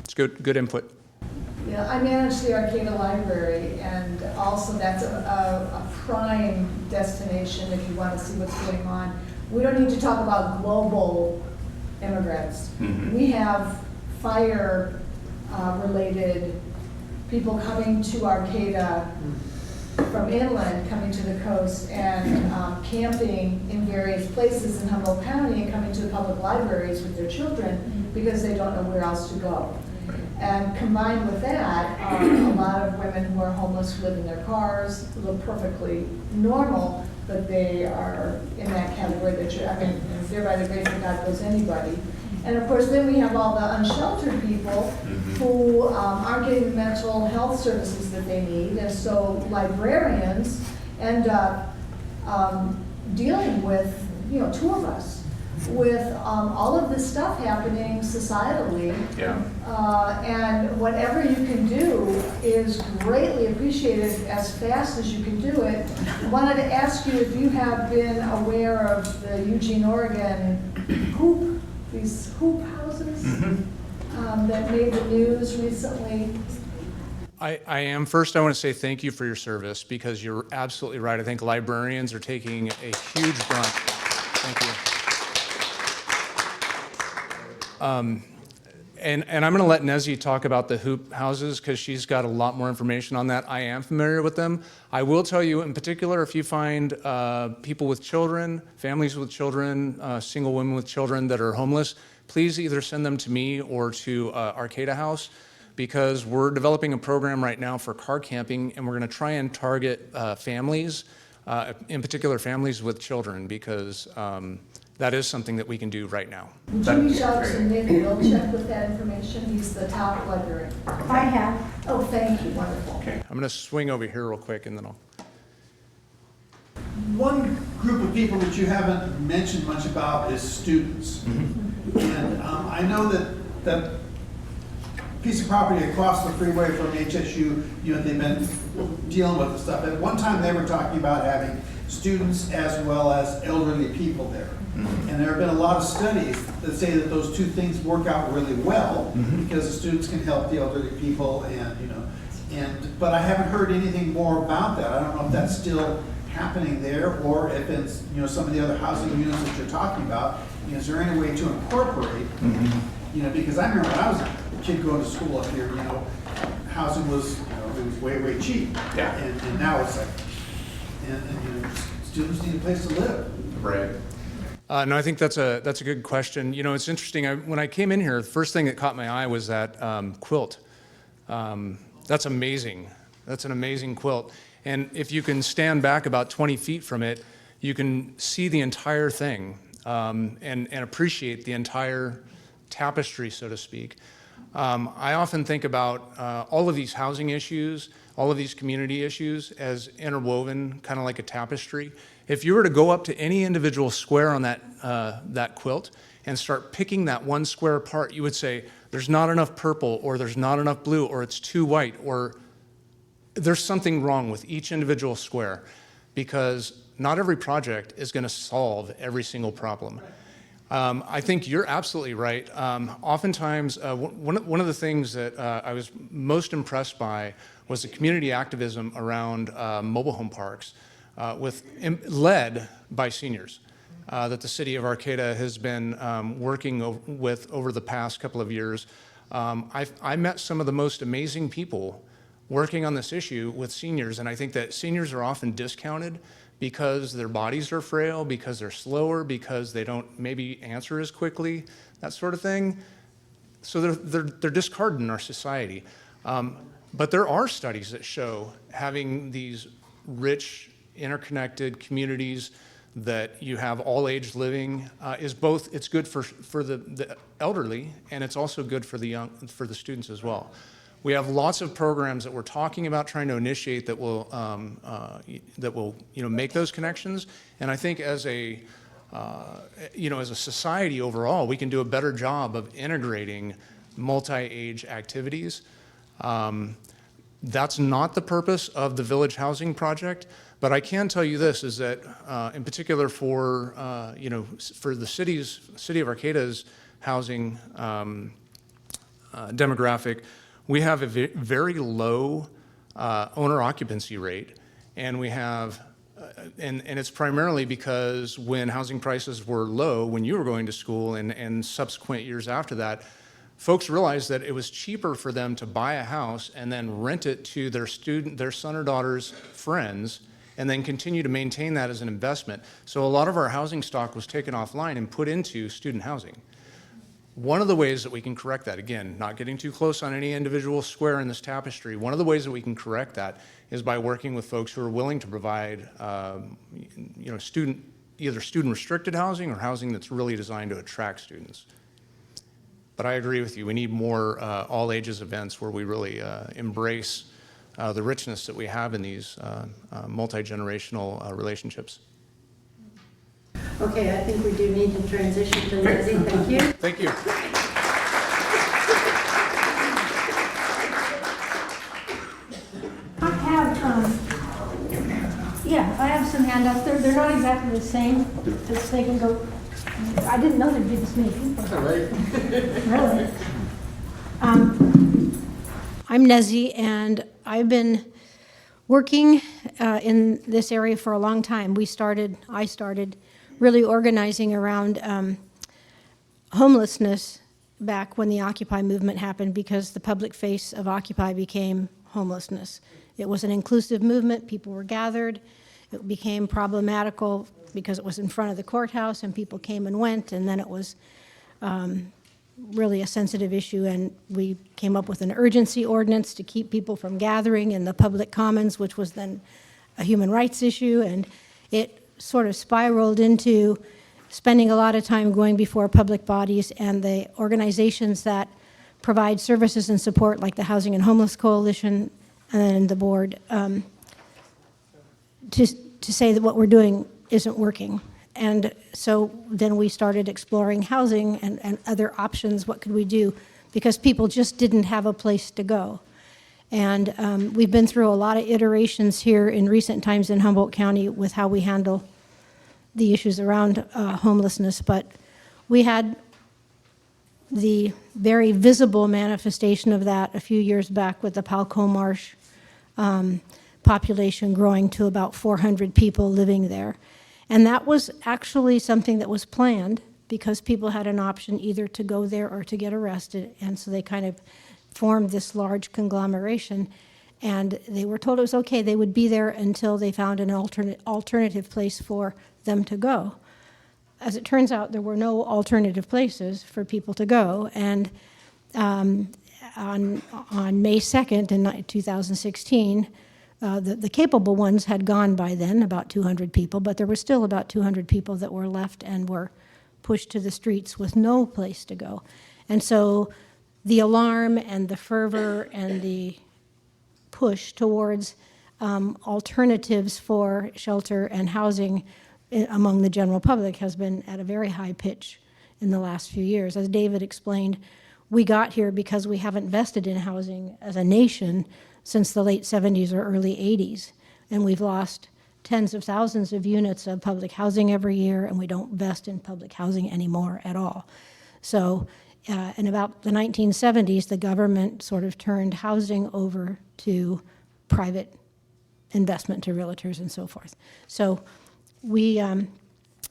It's good input. Yeah, I manage the Arcata Library, and also that's a prime destination if you want to see what's going on. We don't need to talk about global immigrants. We have fire-related people coming to Arcata from inland, coming to the coast, and camping in various places in Humboldt County and coming to the public libraries with their children because they don't know where else to go. And combined with that are a lot of women who are homeless, who live in their cars, who look perfectly normal, but they are in that category that they're by the grace of God goes anybody. And of course, then we have all the unsheltered people who aren't getting the mental health services that they need. And so librarians end up dealing with, 2 of us with all of this stuff happening societally. Yeah. And whatever you can do is greatly appreciated as fast as you can do it. I wanted to ask you if you have been aware of the Eugene, Oregon these hoop houses that made the news recently. I am. First, I want to say thank you for your service, because you're absolutely right. I think librarians are taking a huge brunt. Thank you. And I'm going to let Nezzy talk about the hoop houses, because she's got a lot more information on that. I am familiar with them. I will tell you, in particular, if you find people with children, families with children, single women with children that are homeless, please either send them to me or to Arcata House, because we're developing a program right now for car camping, and we're going to try and target families, in particular families with children, because that is something that we can do right now. Would you reach out to Nick Wilczek with that information? He's the top librarian. I have. Oh, thank you, wonderful. Okay, I'm going to swing over here real quick, and then I'll. One group of people that you haven't mentioned much about is students. And I know that piece of property across the freeway from HSU, they've been dealing with the stuff. At one time, they were talking about having students as well as elderly people there. And there have been a lot of studies that say that those two things work out really well, because the students can help the elderly people, but I haven't heard anything more about that. I don't know if that's still happening there, or if it's some of the other housing units that you're talking about. Is there any way to incorporate? Because I remember when I was a kid going to school up here, housing was it was way cheap. Yeah. And now it's like, and students need a place to live. Right. No, I think that's a good question. It's interesting. When I came in here, the first thing that caught my eye was that quilt. That's amazing. That's an amazing quilt. And if you can stand back about 20 feet from it, you can see the entire thing and appreciate the entire tapestry, so to speak. I often think about all of these housing issues, all of these community issues as interwoven, kind of like a tapestry. If you were to go up to any individual square on that quilt and start picking that one square apart, you would say, there's not enough purple, or there's not enough blue, or it's too white, or there's something wrong with each individual square, because not every project is going to solve every single problem. I think you're absolutely right. Oftentimes, one of the things that I was most impressed by was the community activism around mobile home parks, led by seniors, that the city of Arcata has been working with over the past couple of years. I met some of the most amazing people working on this issue with seniors, and I think that seniors are often discounted because their bodies are frail, because they're slower, because they don't maybe answer as quickly, that sort of thing. So they're discarded in our society. But there are studies that show having these rich, interconnected communities that you have all age living is both, it's good for the elderly, and it's also good for the students as well. We have lots of programs that we're talking about trying to initiate that will make those connections. And I think as a society overall, we can do a better job of integrating multi-age activities. That's not the purpose of the Village Housing Project, but I can tell you this, is that in particular for the City of Arcata's housing demographic, we have a very low owner occupancy rate, and we have, and it's primarily because when housing prices were low, when you were going to school and subsequent years after that, folks realized that it was cheaper for them to buy a house and then rent it to their son or daughter's friends, and then continue to maintain that as an investment. So a lot of our housing stock was taken offline and put into student housing. One of the ways that we can correct that, again, not getting too close on any individual square in this tapestry, one of the ways that we can correct that is by working with folks who are willing to provide either student restricted housing or housing that's really designed to attract students. But I agree with you, we need more all ages events where we really embrace the richness that we have in these multi-generational relationships. Okay, I think we do need to transition to Lizzie. Thank you. Thank you. I have, I have some handouts. They're not exactly the same. Just they can go. I didn't know there'd be this many people. Really? I'm Nezzy, and I've been working in this area for a long time. I started really organizing around homelessness back when the Occupy movement happened, because the public face of Occupy became homelessness. It was an inclusive movement. People were gathered. It became problematical because it was in front of the courthouse and people came and went, and then it was really a sensitive issue, and we came up with an urgency ordinance to keep people from gathering in the public commons, which was then a human rights issue, and it sort of spiraled into spending a lot of time going before public bodies and the organizations that provide services and support, like the Housing and Homeless Coalition and the board, to say that what we're doing isn't working. And so then we started exploring housing and other options. What could we do? Because people just didn't have a place to go. And we've been through a lot of iterations here in recent times in Humboldt County with how we handle the issues around homelessness. But we had the very visible manifestation of that a few years back with the Palco Marsh population growing to about 400 people living there. And that was actually something that was planned because people had an option either to go there or to get arrested. And so they kind of formed this large conglomeration. And they were told it was okay. They would be there until they found an alternative place for them to go. As it turns out, there were no alternative places for people to go. And on May 2nd in 2016, the capable ones had gone by then, about 200 people, but there were still about 200 people that were left and were pushed to the streets with no place to go. And so the alarm and the fervor and the push towards alternatives for shelter and housing among the general public has been at a very high pitch in the last few years. As David explained, we got here because we haven't invested in housing as a nation since the late 70s or early 80s. And we've lost tens of thousands of units of public housing every year, and we don't invest in public housing anymore at all. So in about the 1970s, the government sort of turned housing over to private investment, to realtors and so forth. So we,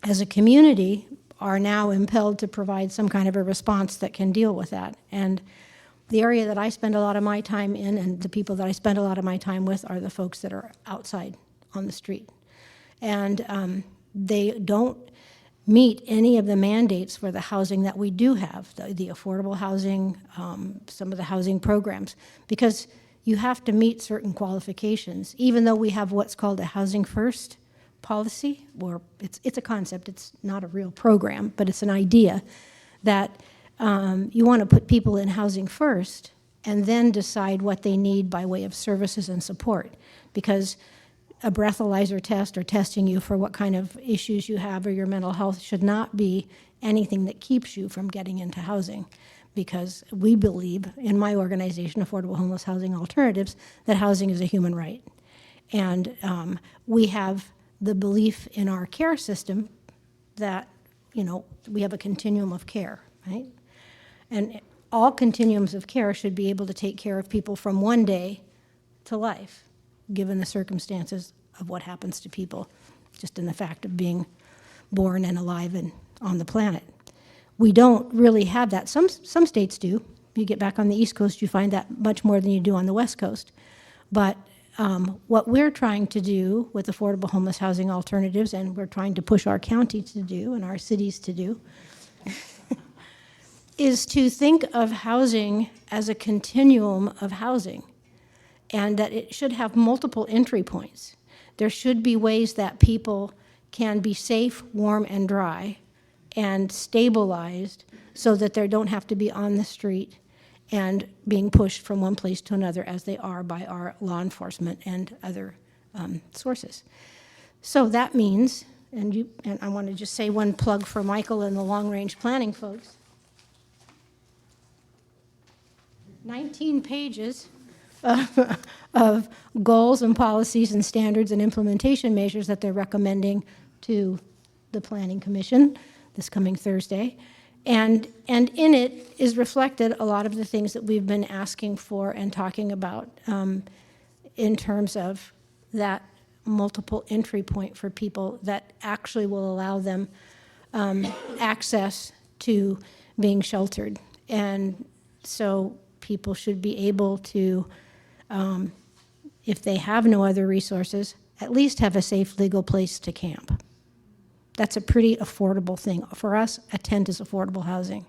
as a community, are now impelled to provide some kind of a response that can deal with that. And the area that I spend a lot of my time in, and the people that I spend a lot of my time with, are the folks that are outside on the street. And they don't meet any of the mandates for the housing that we do have, the affordable housing, some of the housing programs, because you have to meet certain qualifications, even though we have what's called a Housing First policy, or it's a concept, it's not a real program, but it's an idea that you want to put people in housing first and then decide what they need by way of services and support, because a breathalyzer test or testing you for what kind of issues you have or your mental health should not be anything that keeps you from getting into housing, because we believe, in my organization, Affordable Homeless Housing Alternatives, that housing is a human right. And we have the belief in our care system that, we have a continuum of care, right? And all continuums of care should be able to take care of people from one day to life, given the circumstances of what happens to people, just in the fact of being born and alive and on the planet. We don't really have that. Some states do. You get back on the East Coast, you find that much more than you do on the West Coast. But what we're trying to do with Affordable Homeless Housing Alternatives, and we're trying to push our county to do and our cities to do, is to think of housing as a continuum of housing, and that it should have multiple entry points. There should be ways that people can be safe, warm, and dry, and stabilized so that they don't have to be on the street and being pushed from one place to another as they are by our law enforcement and other sources. So that means, and I want to just say one plug for Michael and the long-range planning folks. 19 pages of goals and policies and standards and implementation measures that they're recommending to the Planning Commission this coming Thursday. And in it is reflected a lot of the things that we've been asking for and talking about in terms of that multiple entry point for people that actually will allow them access to being sheltered. And so people should be able to, if they have no other resources, at least have a safe legal place to camp. That's a pretty affordable thing. For us, a tent is affordable housing.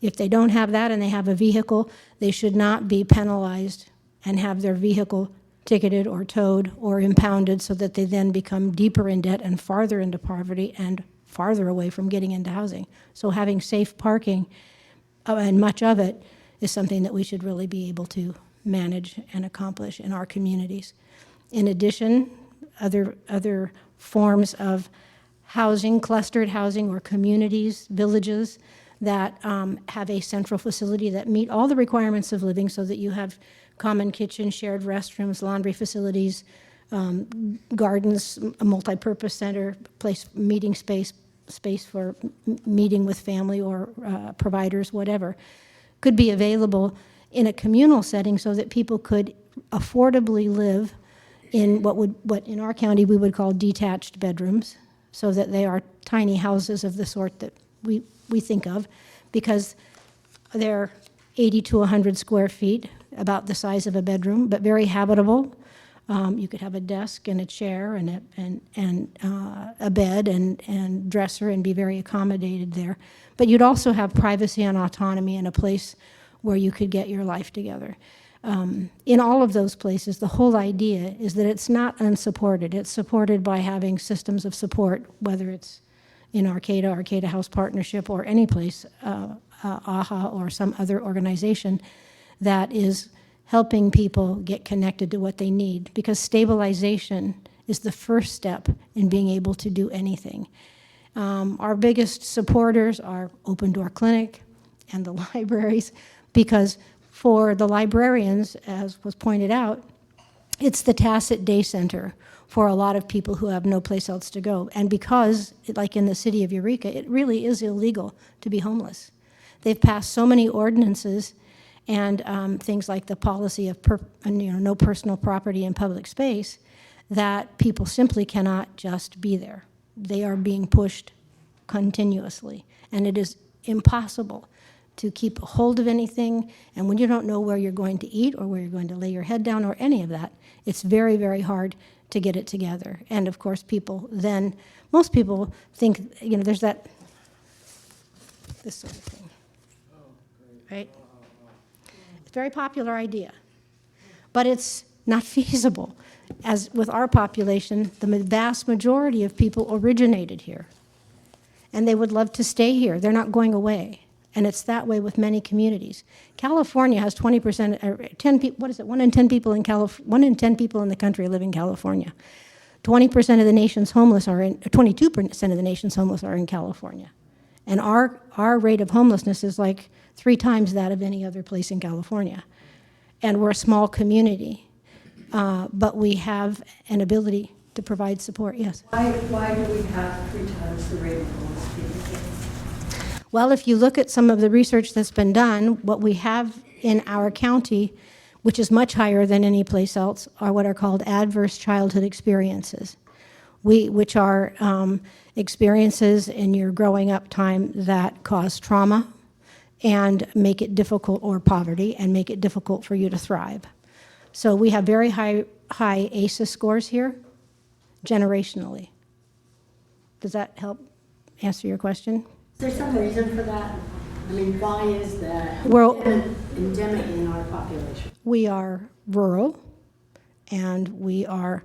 If they don't have that and they have a vehicle, they should not be penalized and have their vehicle ticketed or towed or impounded so that they then become deeper in debt and farther into poverty and farther away from getting into housing. So having safe parking, and much of it, is something that we should really be able to manage and accomplish in our communities. In addition, other forms of housing, clustered housing, or communities, villages that have a central facility that meet all the requirements of living so that you have common kitchen, shared restrooms, laundry facilities, gardens, a multi-purpose center, meeting space for meeting with family or providers, whatever, could be available in a communal setting so that people could affordably live in what in our county we would call detached bedrooms, so that they are tiny houses of the sort that we think of, because they're 80 to 100 square feet, about the size of a bedroom, but very habitable. You could have a desk and a chair and a bed and dresser and be very accommodated there. But you'd also have privacy and autonomy and a place where you could get your life together. In all of those places, the whole idea is that it's not unsupported. It's supported by having systems of support, whether it's in Arcata House Partnership, or any place, AHA or some other organization that is helping people get connected to what they need, because stabilization is the first step in being able to do anything. Our biggest supporters are Open Door Clinic and the libraries, because for the librarians, as was pointed out, it's the tacit day center for a lot of people who have no place else to go. And because, like in the city of Eureka, it really is illegal to be homeless. They've passed so many ordinances and things like the policy of no personal property in public space, that people simply cannot just be there. They are being pushed continuously, and it is impossible to keep a hold of anything. And when you don't know where you're going to eat or where you're going to lay your head down or any of that, it's very, very hard to get it together. And of course, most people think, there's this sort of thing, right? It's a very popular idea, but it's not feasible. As with our population, the vast majority of people originated here, and they would love to stay here. They're not going away. And it's that way with many communities. California has 20%, 10 people, what is it? 1 in 10 people in the country live in California. 20% of the nation's homeless 22% of the nation's homeless are in California. And our rate of homelessness is like 3 times that of any other place in California. And we're a small community, but we have an ability to provide support, yes. Why do we have 3 times the rate of homeless people? Well, if you look at some of the research that's been done, what we have in our county, which is much higher than any place else, are what are called adverse childhood experiences, which are experiences in your growing up time that cause trauma and make it difficult, or poverty, and make it difficult for you to thrive. So we have very high ACEs scores here, generationally. Does that help answer your question? Is there some reason for that? I mean, why is that endemic in our population? We are rural, and we are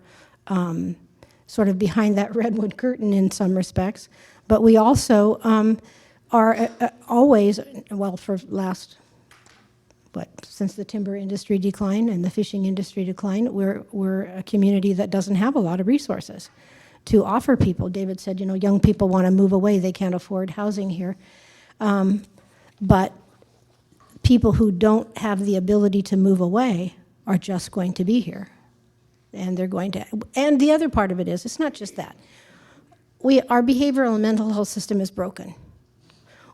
sort of behind that redwood curtain in some respects, but we also are always, for since the timber industry declined and the fishing industry declined, we're a community that doesn't have a lot of resources to offer people. David said, young people want to move away. They can't afford housing here. But people who don't have the ability to move away are just going to be here. And they're going to, and the other part of it is, it's not just that. Our behavioral and mental health system is broken.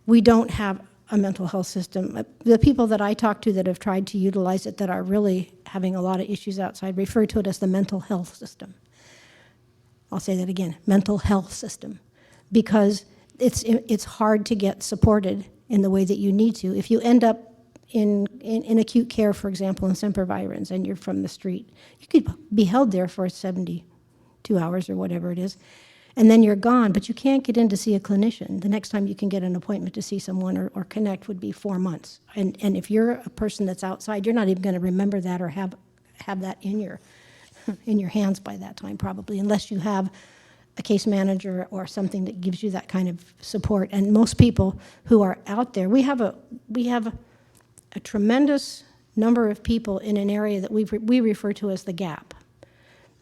We don't have a mental health system. The people that I talk to that have tried to utilize it that are really having a lot of issues outside refer to it as the mental health system. I'll say that again, mental health system, because it's hard to get supported in the way that you need to. If you end up in acute care, for example, in Semper Virens, and you're from the street, you could be held there for 72 hours or whatever it is, and then you're gone, but you can't get in to see a clinician. The next time you can get an appointment to see someone or connect would be 4 months. And if you're a person that's outside, you're not even going to remember that or have that in your hands by that time, probably, unless you have a case manager or something that gives you that kind of support. And most people who are out there, we have a tremendous number of people in an area that we refer to as the gap.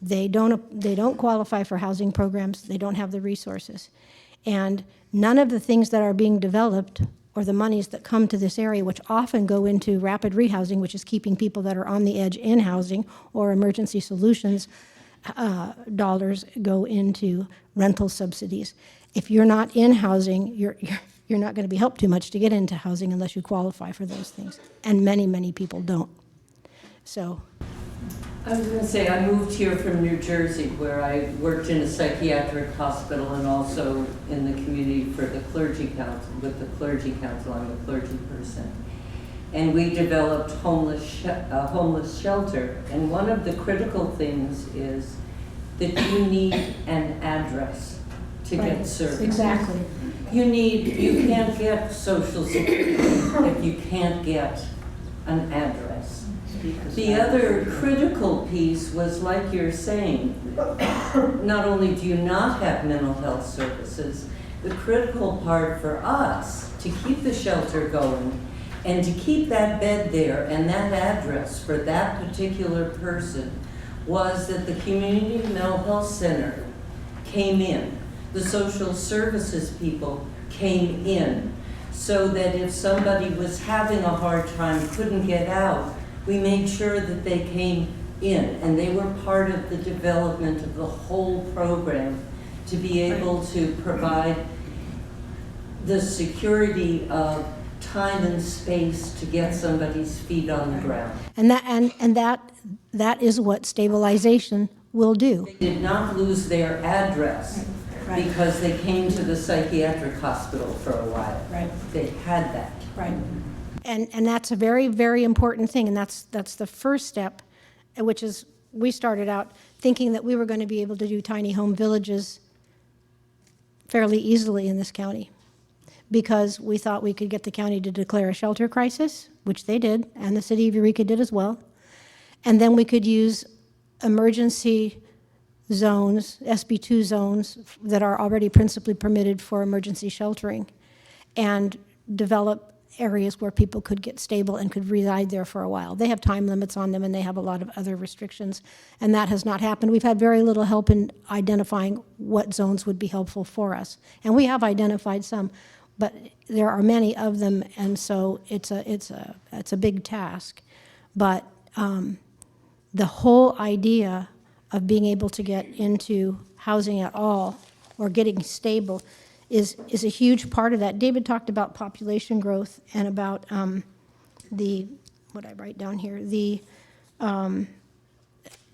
They don't qualify for housing programs. They don't have the resources. And none of the things that are being developed or the monies that come to this area, which often go into rapid rehousing, which is keeping people that are on the edge in housing, or emergency solutions, dollars go into rental subsidies. If you're not in housing, you're not going to be helped too much to get into housing unless you qualify for those things. And many, many people don't. So. I was going to say, I moved here from New Jersey, where I worked in a psychiatric hospital and also in the community for the clergy council. With the clergy council, I'm a clergy person. And we developed homeless shelter. And one of the critical things is that you need an address to get service. Exactly. You can't get Social Security if you can't get an address. The other critical piece was, like you're saying, not only do you not have mental health services, the critical part for us to keep the shelter going and to keep that bed there and that address for that particular person was that the community mental health center came in. The social services people came in, so that if somebody was having a hard time, couldn't get out, we made sure that they came in, and they were part of the development of the whole program to be able to provide the security of time and space to get somebody's feet on the ground. And that is what stabilization will do. They did not lose their address because they came to the psychiatric hospital for a while. Right. They had that. Right. And that's a very, very important thing, and that's the first step, which is we started out thinking that we were going to be able to do tiny home villages fairly easily in this county, because we thought we could get the county to declare a shelter crisis, which they did, and the city of Eureka did as well. And then we could use emergency zones, SB2 zones, that are already principally permitted for emergency sheltering, and develop areas where people could get stable and could reside there for a while. They have time limits on them, and they have a lot of other restrictions, and that has not happened. We've had very little help in identifying what zones would be helpful for us, and we have identified some, but there are many of them, and so it's a big task. But the whole idea of being able to get into housing at all or getting stable is a huge part of that. David talked about population growth and about what I write down here, the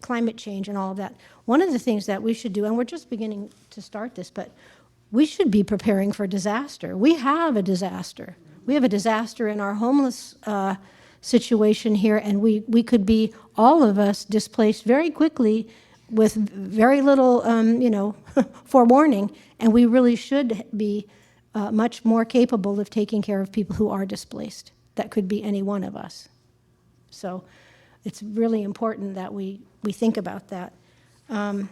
climate change and all of that. One of the things that we should do, and we're just beginning to start this, but we should be preparing for disaster. We have a disaster. We have a disaster in our homeless situation here, and we could be, all of us, displaced very quickly with very little, forewarning, and we really should be much more capable of taking care of people who are displaced. That could be any one of us. So it's really important that we think about that. And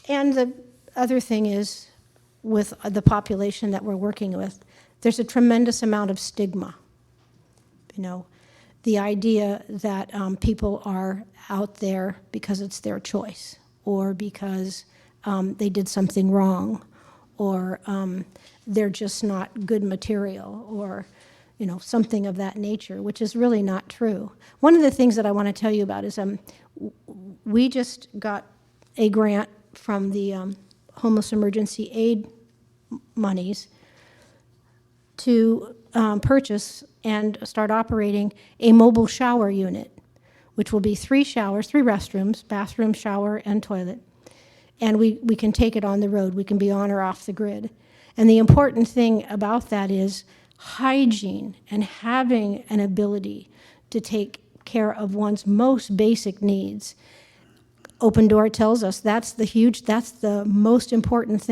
the other thing is, with the population that we're working with, there's a tremendous amount of stigma. The idea that people are out there because it's their choice, or because they did something wrong, or they're just not good material, or something of that nature, which is really not true. One of the things that I want to tell you about is we just got a grant from the Homeless Emergency Aid monies to purchase and start operating a mobile shower unit, which will be 3 showers, 3 restrooms, bathroom, shower, and toilet. And we can take it on the road. We can be on or off the grid. And the important thing about that is hygiene and having an ability to take care of one's most basic needs. Open Door tells us that's the most important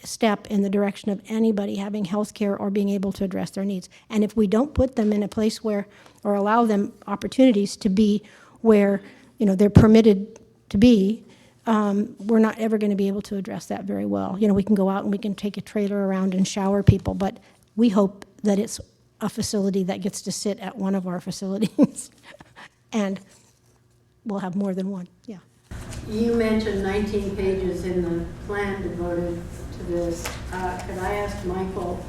step in the direction of anybody having health care or being able to address their needs. And if we don't put them in a place where, or allow them opportunities to be where, they're permitted to be, we're not ever going to be able to address that very well. We can go out and we can take a trailer around and shower people, but we hope that it's a facility that gets to sit at one of our facilities. And we'll have more than one, yeah. You mentioned 19 pages in the plan devoted to this. Could I ask Michael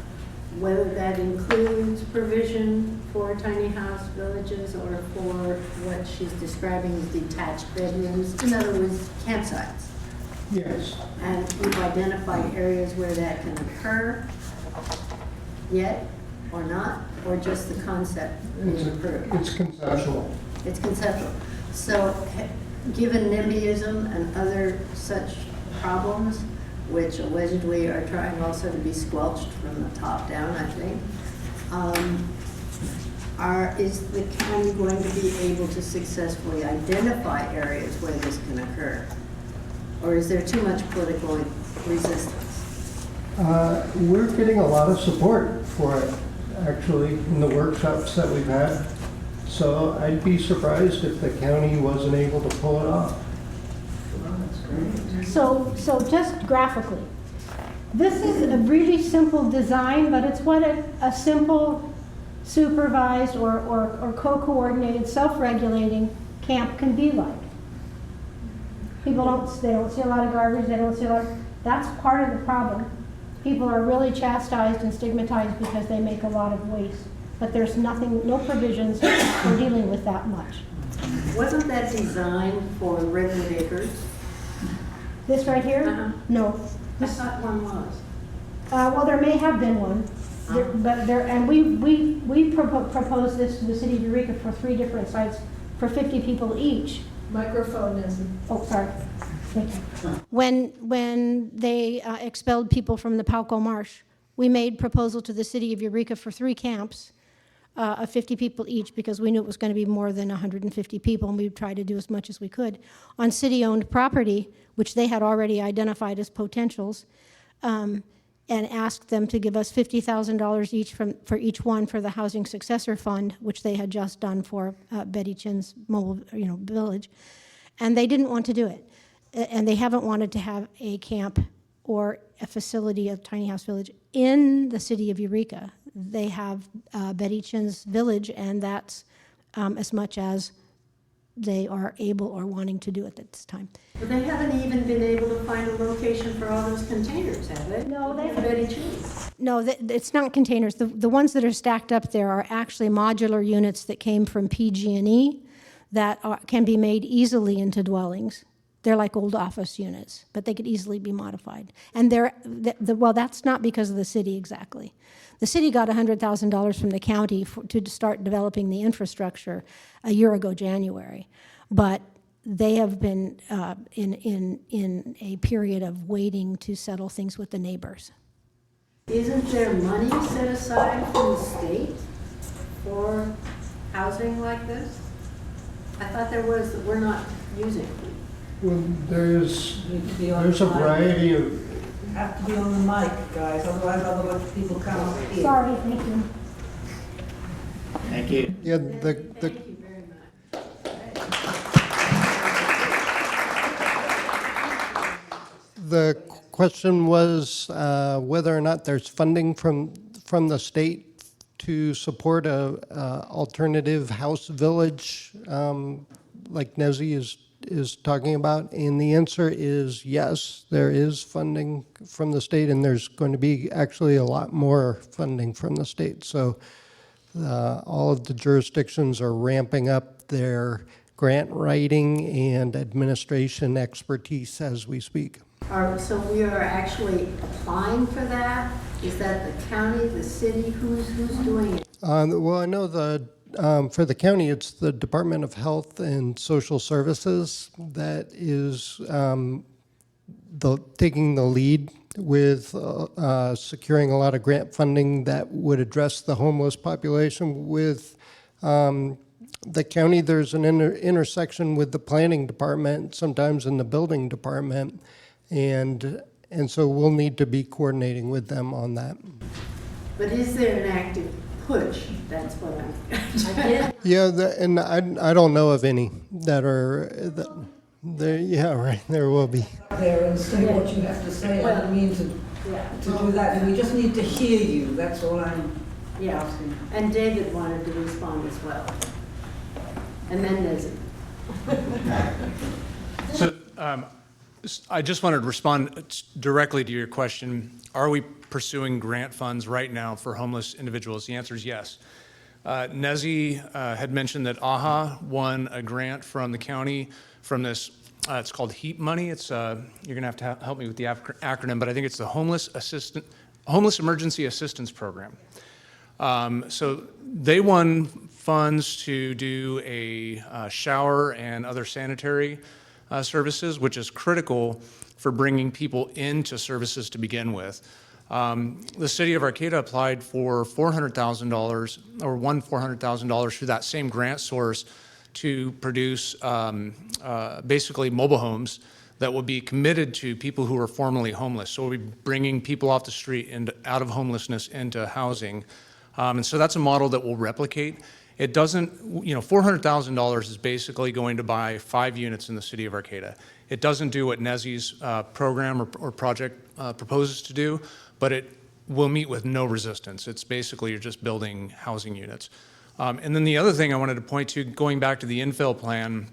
whether that includes provision for tiny house villages or for what she's describing as detached bedrooms? In other words, campsites. Yes. And we've identified areas where that can occur yet or not, or just the concept is approved? It's conceptual. It's conceptual. So given NIMBYism and other such problems, which allegedly are trying also to be squelched from the top down, I think, is the county going to be able to successfully identify areas where this can occur? Or is there too much political resistance? We're getting a lot of support for it, actually, in the workshops that we've had. So I'd be surprised if the county wasn't able to pull it off. So just graphically, this is a really simple design, but it's what a simple supervised or co-coordinated, self-regulating camp can be like. People don't see a lot of garbage, that's part of the problem. People are really chastised and stigmatized because they make a lot of waste. But there's no provisions for dealing with that much. Wasn't that designed for Redwood Acres? This right here? Uh-huh. No. I thought one was. Well, there may have been one, and we proposed this to the city of Eureka for 3 different sites for 50 people each. Microphone isn't. Oh, sorry. Thank you. When they expelled people from the Palco Marsh, we made proposal to the city of Eureka for 3 camps of 50 people each, because we knew it was going to be more than 150 people, and we tried to do as much as we could on city-owned property, which they had already identified as potentials, and asked them to give us $50,000 each for each one for the Housing Successor Fund, which they had just done for Betty Chin's mobile village, and they didn't want to do it, and they haven't wanted to have a camp or a facility of Tiny House Village in the city of Eureka. They have Betty Chin's village, and that's as much as they are able or wanting to do it at this time. But they haven't even been able to find a location for all those containers, have they? No, they haven't. Betty Chin's. No, it's not containers. The ones that are stacked up there are actually modular units that came from PG&E that can be made easily into dwellings. They're like old office units, but they could easily be modified. And well, that's not because of the city exactly. The city got $100,000 from the county to start developing the infrastructure a year ago, January. But they have been in a period of waiting to settle things with the neighbors. Isn't there money set aside from the state for housing like this? I thought there was that we're not using. Well, there's a variety of. You have to be on the mic, guys, otherwise people come up here. Sorry, thank you. Thank you. Yeah, Thank you very much. the question was whether or not there's funding from the state to support a alternative house village like Nezzy is is talking about? And the answer is yes, there is funding from the state, and there's going to be actually a lot more funding from the state. So all of the jurisdictions are ramping up their grant writing and administration expertise as we speak. So we are actually applying for that? Is that the county, the city, who's doing it? Well, I know for the county, it's the Department of Health and Social Services that is taking the lead with securing a lot of grant funding that would address the homeless population. With the county, there's an intersection with the planning department, sometimes in the building department, and so we'll need to be coordinating with them on that. But is there an active push? That's what I'm. Yeah, and I don't know of any that are there. Yeah, right. There will be. There and say what you have to say, I mean to do that, and we just need to hear you, that's all I'm asking. And David wanted to respond as well. And then there's. So I just wanted to respond directly to your question. Are we pursuing grant funds right now for homeless individuals? The answer is yes. Nezzy had mentioned that AHA won a grant from the county from this, it's called HEAP money. It's, you're gonna have to help me with the acronym, but I think it's the Homeless Emergency Assistance Program. So they won funds to do a shower and other sanitary services, which is critical for bringing people into services to begin with. The city of Arcata applied for $400,000 or won $400,000 through that same grant source to produce basically mobile homes that will be committed to people who are formerly homeless. So we'll be bringing people off the street and out of homelessness into housing. And so that's a model that we'll replicate. It doesn't, $400,000 is basically going to buy 5 units in the city of Arcata. It doesn't do what Nezzy's program or project proposes to do, but it will meet with no resistance. It's basically you're just building housing units. And then the other thing I wanted to point to, going back to the infill plan,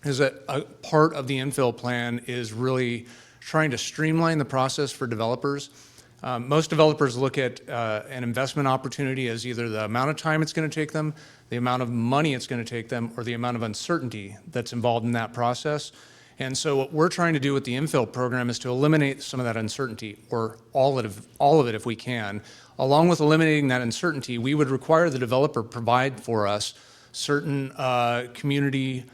is that a part of the infill plan is really trying to streamline the process for developers. Most developers look at an investment opportunity as either the amount of time it's going to take them, the amount of money it's going to take them, or the amount of uncertainty that's involved in that process. And so what we're trying to do with the infill program is to eliminate some of that uncertainty, or all of it if we can. Along with eliminating that uncertainty, we would require the developer provide for us certain community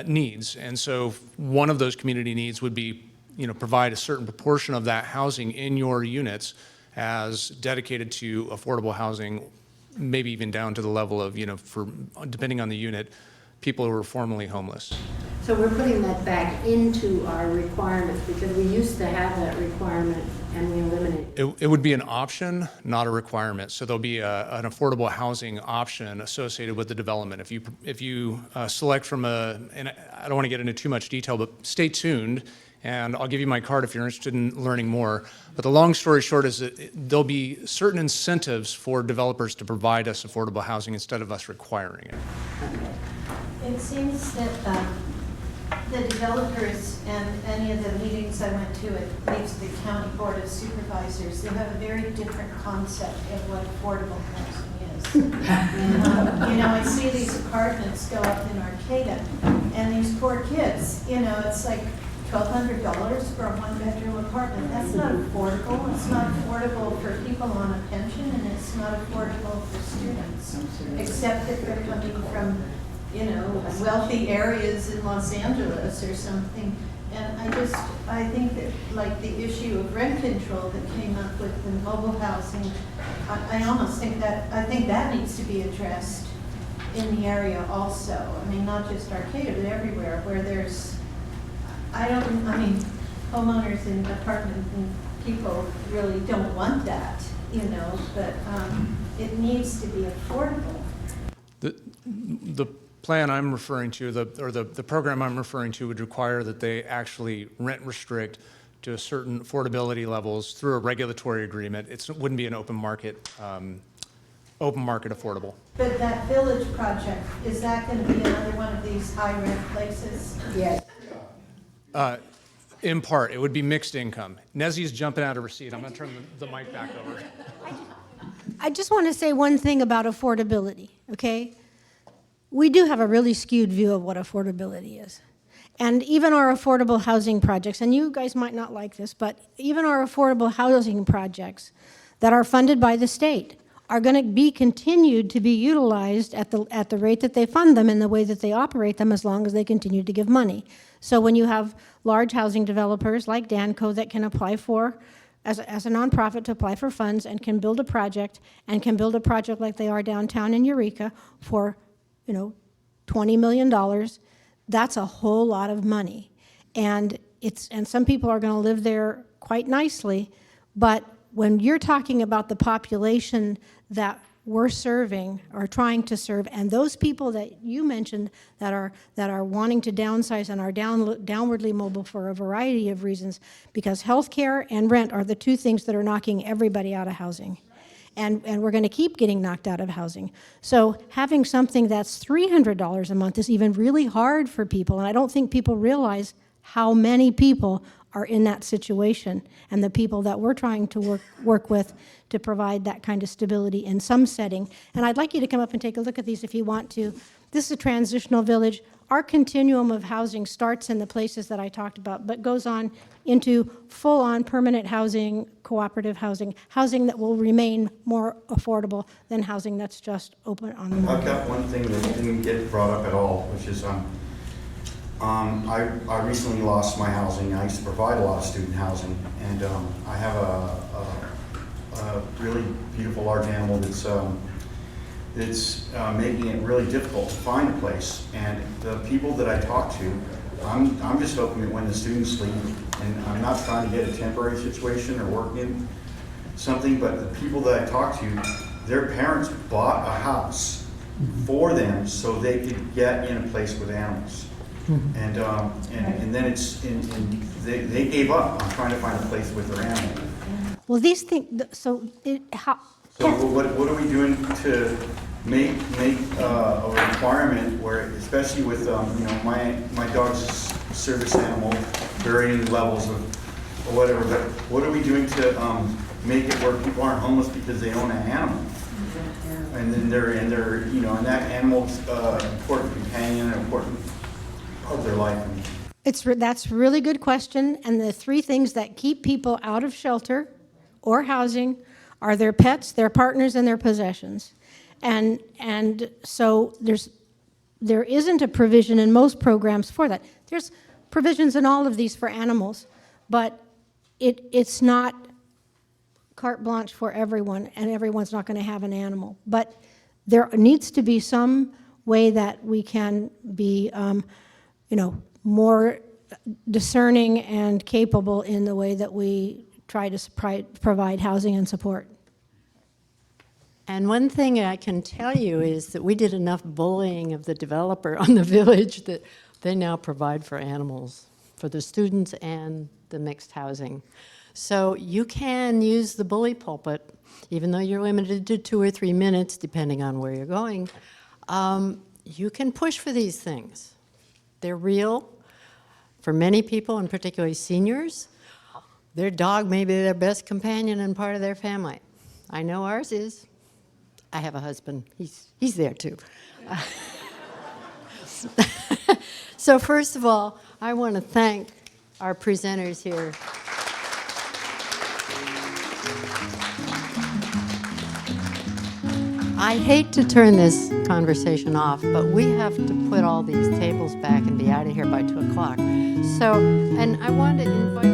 needs. And so one of those community needs would be, provide a certain proportion of that housing in your units as dedicated to affordable housing, maybe even down to the level of, for depending on the unit, people who were formerly homeless. So we're putting that back into our requirements because we used to have that requirement and we eliminated it. It would be an option, not a requirement. So there'll be an affordable housing option associated with the development. If you select from and I don't want to get into too much detail, but stay tuned. And I'll give you my card if you're interested in learning more. But the long story short is that there'll be certain incentives for developers to provide us affordable housing instead of us requiring it. It seems that the developers and any of the meetings I went to at least the County Board of Supervisors, they have a very different concept of what affordable housing is. I see these apartments go up in Arcata, and these poor kids, it's like $1,200 for a one-bedroom apartment. That's not affordable. It's not affordable for people on a pension, and it's not affordable for students, except if they're coming from wealthy areas in Los Angeles or something. And I think that like the issue of rent control that came up with the mobile housing, I almost think that needs to be addressed in the area also. I mean, not just Arcata, but everywhere where there's, homeowners in apartment and people really don't want that, but it needs to be affordable. The plan I'm referring to, the program I'm referring to would require that they actually rent restrict to a certain affordability levels through a regulatory agreement. It wouldn't be an open market open market affordable. But that village project, is that going to be another one of these high rent places? Yes. In part, it would be mixed income. Nezzy's jumping out of her seat. I'm going to turn the mic back over. I just want to say one thing about affordability, okay? We do have a really skewed view of what affordability is. And even our affordable housing projects, and you guys might not like this, but even our affordable housing projects that are funded by the state are going to be continued to be utilized at the rate that they fund them and the way that they operate them as long as they continue to give money. So when you have large housing developers like Danco that can apply for, as a nonprofit, to apply for funds and can build a project like they are downtown in Eureka for, $20 million, that's a whole lot of money. And some people are going to live there quite nicely, but when you're talking about the population that we're serving or trying to serve, and those people that you mentioned that are wanting to downsize and are downwardly mobile for a variety of reasons, because healthcare and rent are the two things that are knocking everybody out of housing. And we're going to keep getting knocked out of housing. So having something that's $300 a month is even really hard for people, and I don't think people realize how many people are in that situation, and the people that we're trying to work with to provide that kind of stability in some setting. And I'd like you to come up and take a look at these if you want to. This is a transitional village. Our continuum of housing starts in the places that I talked about, but goes on into full-on permanent housing, cooperative housing, housing that will remain more affordable than housing that's just open on the market. I've got one thing that didn't get brought up at all, which is I recently lost my housing. I used to provide a lot of student housing, and I have a really beautiful large animal that's making it really difficult to find a place. And the people that I talk to, I'm just hoping that when the students leave, and I'm not trying to get a temporary situation or work in something, but the people that I talk to, their parents bought a house for them so they could get in a place with animals. And then they gave up on trying to find a place with their animal. Well, these things, so what are we doing to make a requirement where, especially with my dog's a service animal, varying levels of or whatever, but what are we doing to make it where people aren't homeless because they own an animal? And then they're and that animal's important companion, important part of their life. That's a really good question, and the three things that keep people out of shelter or housing are their pets, their partners, and their possessions. And so there isn't a provision in most programs for that. There's provisions in all of these for animals, but it's not carte blanche for everyone, and everyone's not going to have an animal. But there needs to be some way that we can be, more discerning and capable in the way that we try to provide housing and support. And one thing I can tell you is that we did enough bullying of the developer on the village that they now provide for animals, for the students and the mixed housing. So you can use the bully pulpit, even though you're limited to 2 or 3 minutes, depending on where you're going. You can push for these things. They're real. For many people, and particularly seniors, their dog may be their best companion and part of their family. I know ours is. I have a husband. He's there too. So first of all, I want to thank our presenters here. I hate to turn this conversation off, but we have to put all these tables back and be out of here by 2 o'clock. So, and I want to invite